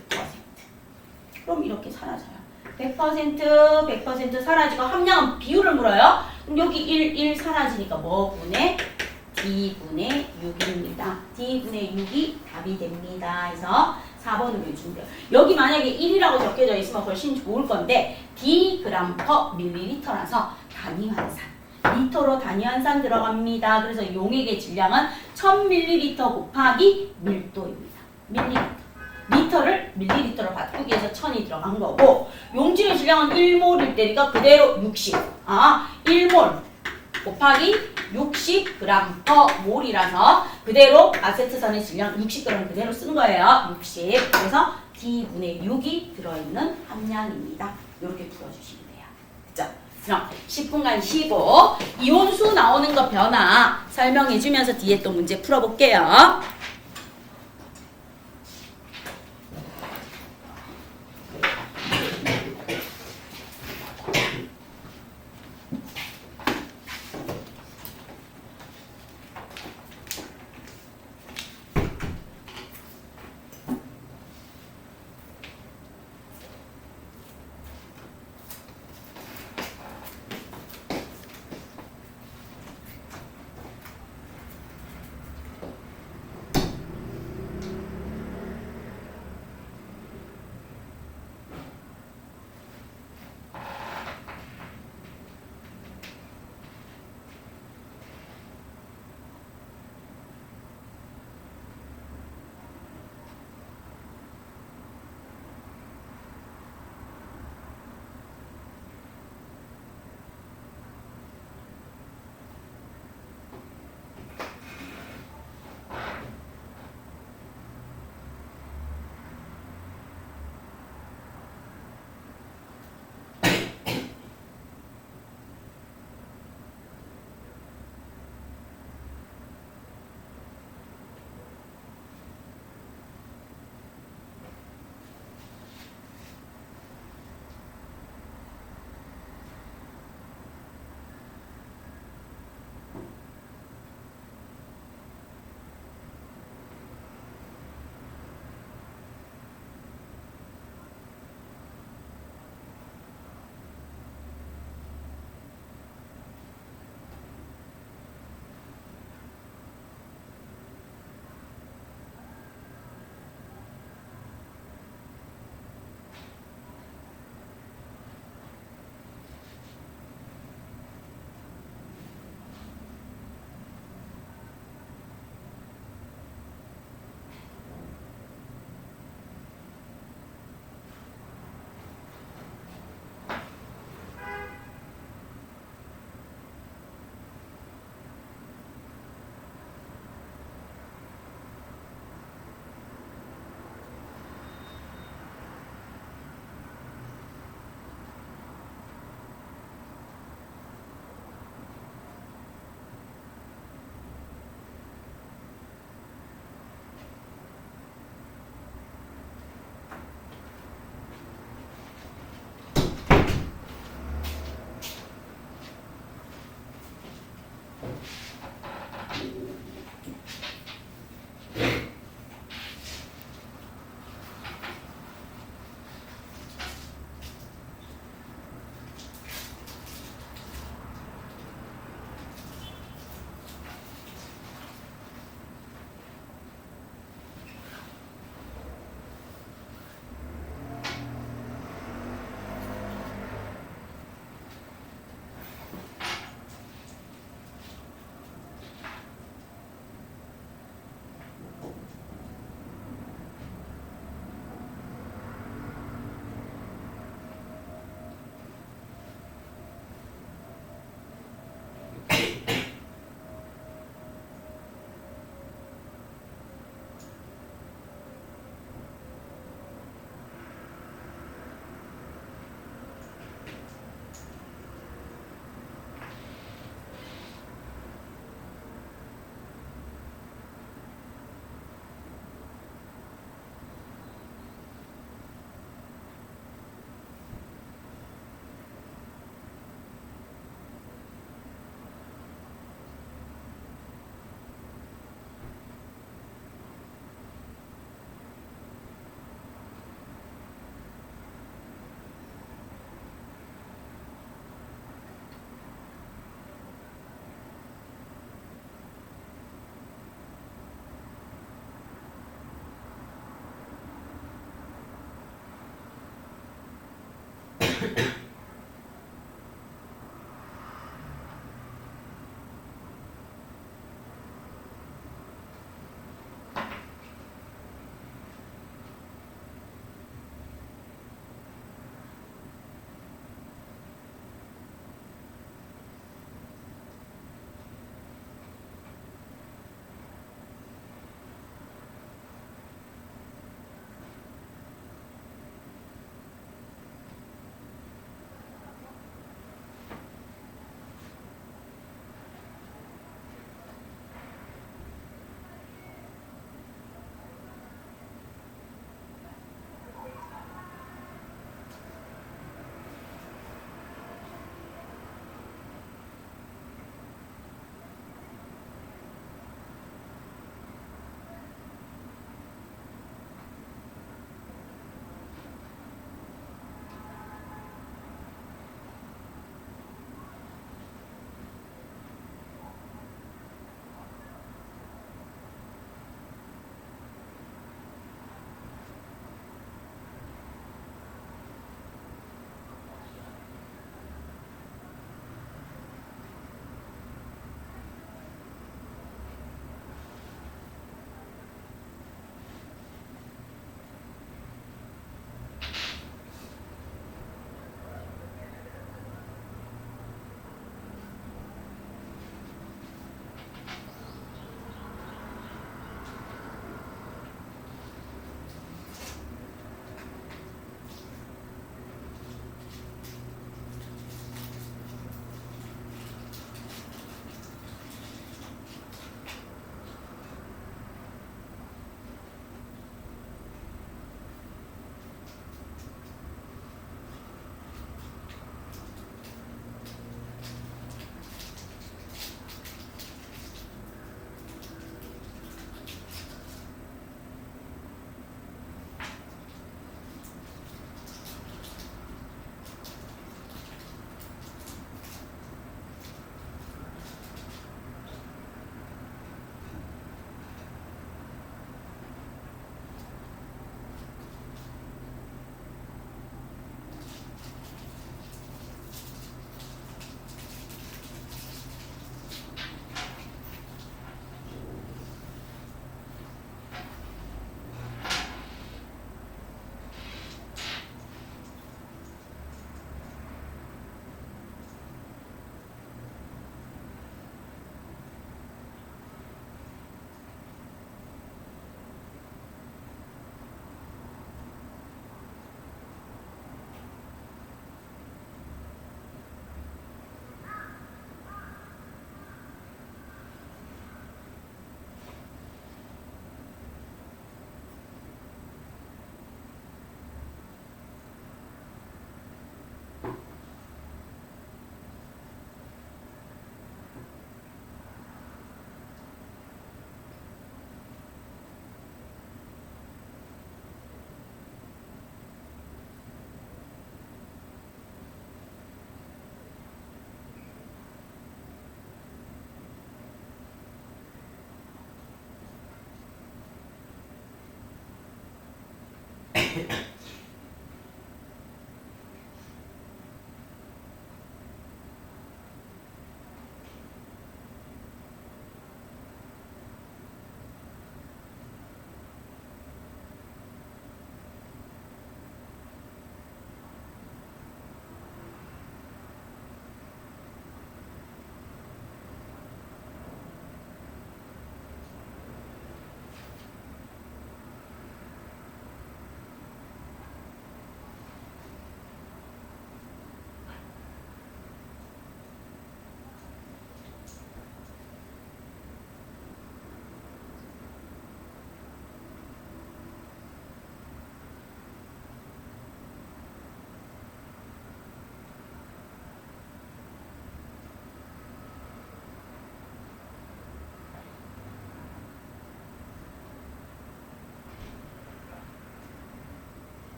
그럼 이렇게 사라져요. 100% 사라지고 함량은 비율을 물어요. 그럼 여기 1 사라지니까 뭐분의 D분의 6입니다. D분의 6이 답이 됩니다. 그래서 4번으로 해주면 돼요. 여기 만약에 1이라고 적혀져 있으면 훨씬 좋을 건데 Dg per ml라서 단위 환산. 리터로 단위 환산 들어갑니다. 그래서 용액의 질량은 1000ml 곱하기 밀도입니다. 리터를 밀리리터로 바꾸기 위해서 1000이 들어간 거고 용질의 질량은 1몰일 때니까 그대로 60. 1몰 곱하기 60g per 몰이라서 그대로 아세트산의 질량 60g 그대로 쓴 거예요. 60. 그래서 D분의 6이 들어있는 함량입니다. 이렇게 풀어주시면 돼요. 그죠? 그럼 10분간 쉬고 이온수 나오는 거 변화 설명해주면서 뒤에 또 문제 풀어볼게요.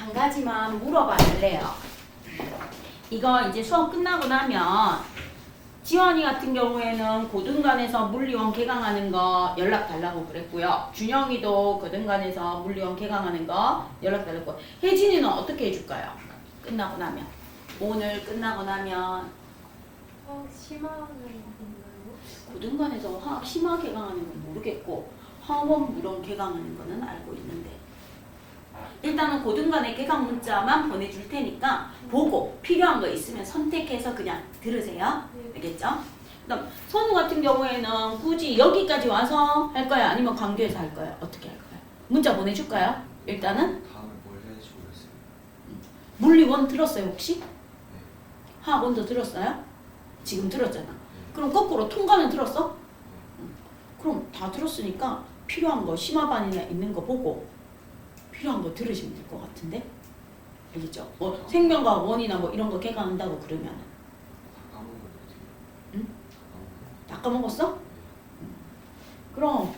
한 가지만 물어봐 달래요. 이거 이제 수업 끝나고 나면 지원이 같은 경우에는 고등관에서 물리원 개강하는 거 연락 달라고 그랬고요. 준영이도 고등관에서 물리원 개강하는 거 연락 달라고. 혜진이는 어떻게 해줄까요? 끝나고 나면. 오늘 끝나고 나면 심화하는 건가요? 고등관에서 화학 심화 개강하는 건 모르겠고 화원 물원 개강하는 거는 알고 있는데 일단은 고등관에 개강 문자만 보내줄 테니까 보고 필요한 거 있으면 선택해서 그냥 들으세요. 알겠죠? 그다음 선우 같은 경우에는 굳이 여기까지 와서 할 거야? 아니면 광교에서 할 거야? 어떻게 할 거야? 문자 보내줄까요? 일단은 다음에 뭘 해야 될지 모르겠어요. 물리원 들었어요 혹시? 화학원도 들었어요? 지금 들었잖아. 그럼 거꾸로 통과는 들었어? 그럼 다 들었으니까 필요한 거 심화반이나 있는 거 보고 필요한 거 들으시면 될 것 같은데? 알겠죠? 뭐 생명과학 원이나 뭐 이런 거 개강한다고 그러면 다 까먹으면 어떻게 해요? 응? 다 까먹으면. 다 까먹었어? 그럼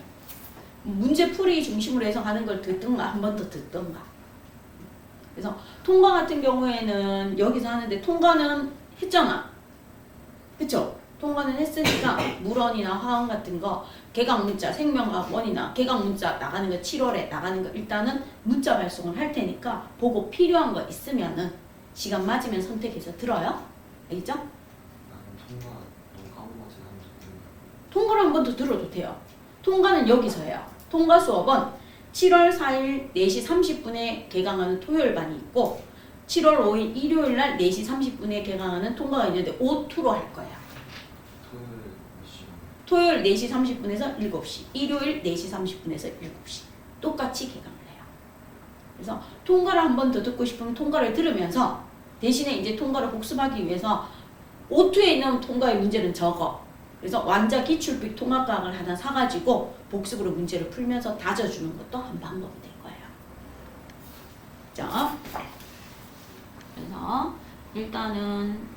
문제 풀이 중심으로 해서 하는 걸 듣든가 한 번 더 듣든가. 그래서 통과 같은 경우에는 여기서 하는데 통과는 했잖아. 그쵸? 통과는 했으니까 물원이나 화원 같은 거 개강 문자 생명과학 원이나 개강 문자 나가는 거 7월에 나가는 거 일단은 문자 발송을 할 테니까 보고 필요한 거 있으면은 시간 맞으면 선택해서 들어요. 알겠죠? 나 그럼 통과 너무 까먹어서 하면 좋겠는데. 통과를 한 번 더 들어도 돼요. 통과는 여기서 해요. 통과 수업은 7월 4일 4시 30분에 개강하는 토요일 반이 있고 7월 5일 일요일 날 4시 30분에 개강하는 통과가 있는데 오투로 할 거예요. 토요일 몇 시간? 토요일 4시 30분에서 7시, 일요일 4시 30분에서 7시 똑같이 개강을 해요. 그래서 통과를 한 번 더 듣고 싶으면 통과를 들으면서 대신에 이제 통과를 복습하기 위해서 오투에 있는 통과의 문제는 적어. 그래서 완자 기출비 통합과학을 하나 사가지고 복습으로 문제를 풀면서 다져주는 것도 한 방법이 될 거예요. 자, 그래서 일단은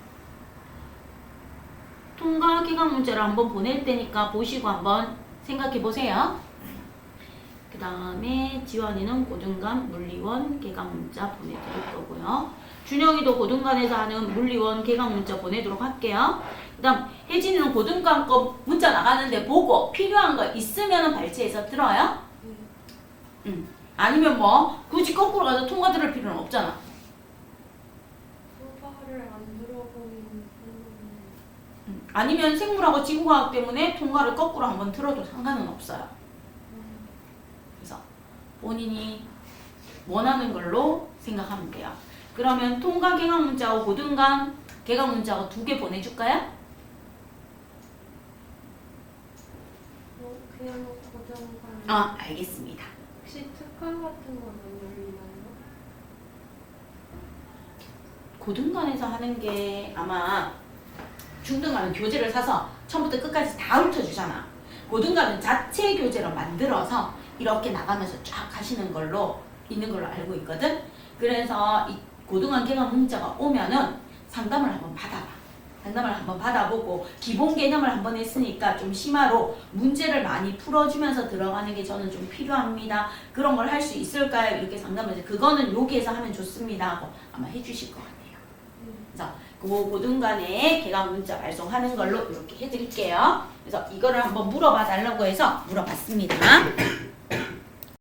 통과 기강 문제를 한번 보낼 테니까 보시고 한번 생각해 보세요. 그 다음에 지원이는 고등관 물리원 개강 문자 보내드릴 거고요. 준영이도 고등관에서 하는 물리원 개강 문자 보내도록 할게요. 그 다음 혜진이는 고등관 거 문자 나가는데 보고 필요한 거 있으면 발췌해서 들어요. 아니면 뭐 굳이 거꾸로 가서 통과 들을 필요는 없잖아. 통과를 안 들어보는 아니면 생물하고 지구과학 때문에 통과를 거꾸로 한번 들어도 상관은 없어요. 그래서 본인이 원하는 걸로 생각하면 돼요. 그러면 통과 개강 문자하고 고등관 개강 문자하고 2개 보내줄까요? 그냥 고정관. 아, 알겠습니다. 혹시 특강 같은 건 안 열리나요? 고등관에서 하는 게 아마 중등관은 교재를 사서 처음부터 끝까지 다 훑어주잖아. 고등관은 자체 교재로 만들어서 이렇게 나가면서 쫙 하시는 걸로 있는 걸로 알고 있거든. 그래서 이 고등관 개강 문자가 오면은 상담을 한번 받아봐. 상담을 한번 받아보고 기본 개념을 한번 했으니까 좀 심화로 문제를 많이 풀어주면서 들어가는 게 저는 좀 필요합니다. 그런 걸 할 수 있을까요? 이렇게 상담을 해서 그거는 여기에서 하면 좋습니다 하고 아마 해주실 것 같아요. 그래서 그 고등관에 개강 문자 발송하는 걸로 이렇게 해드릴게요. 그래서 이거를 한번 물어봐 달라고 해서 물어봤습니다.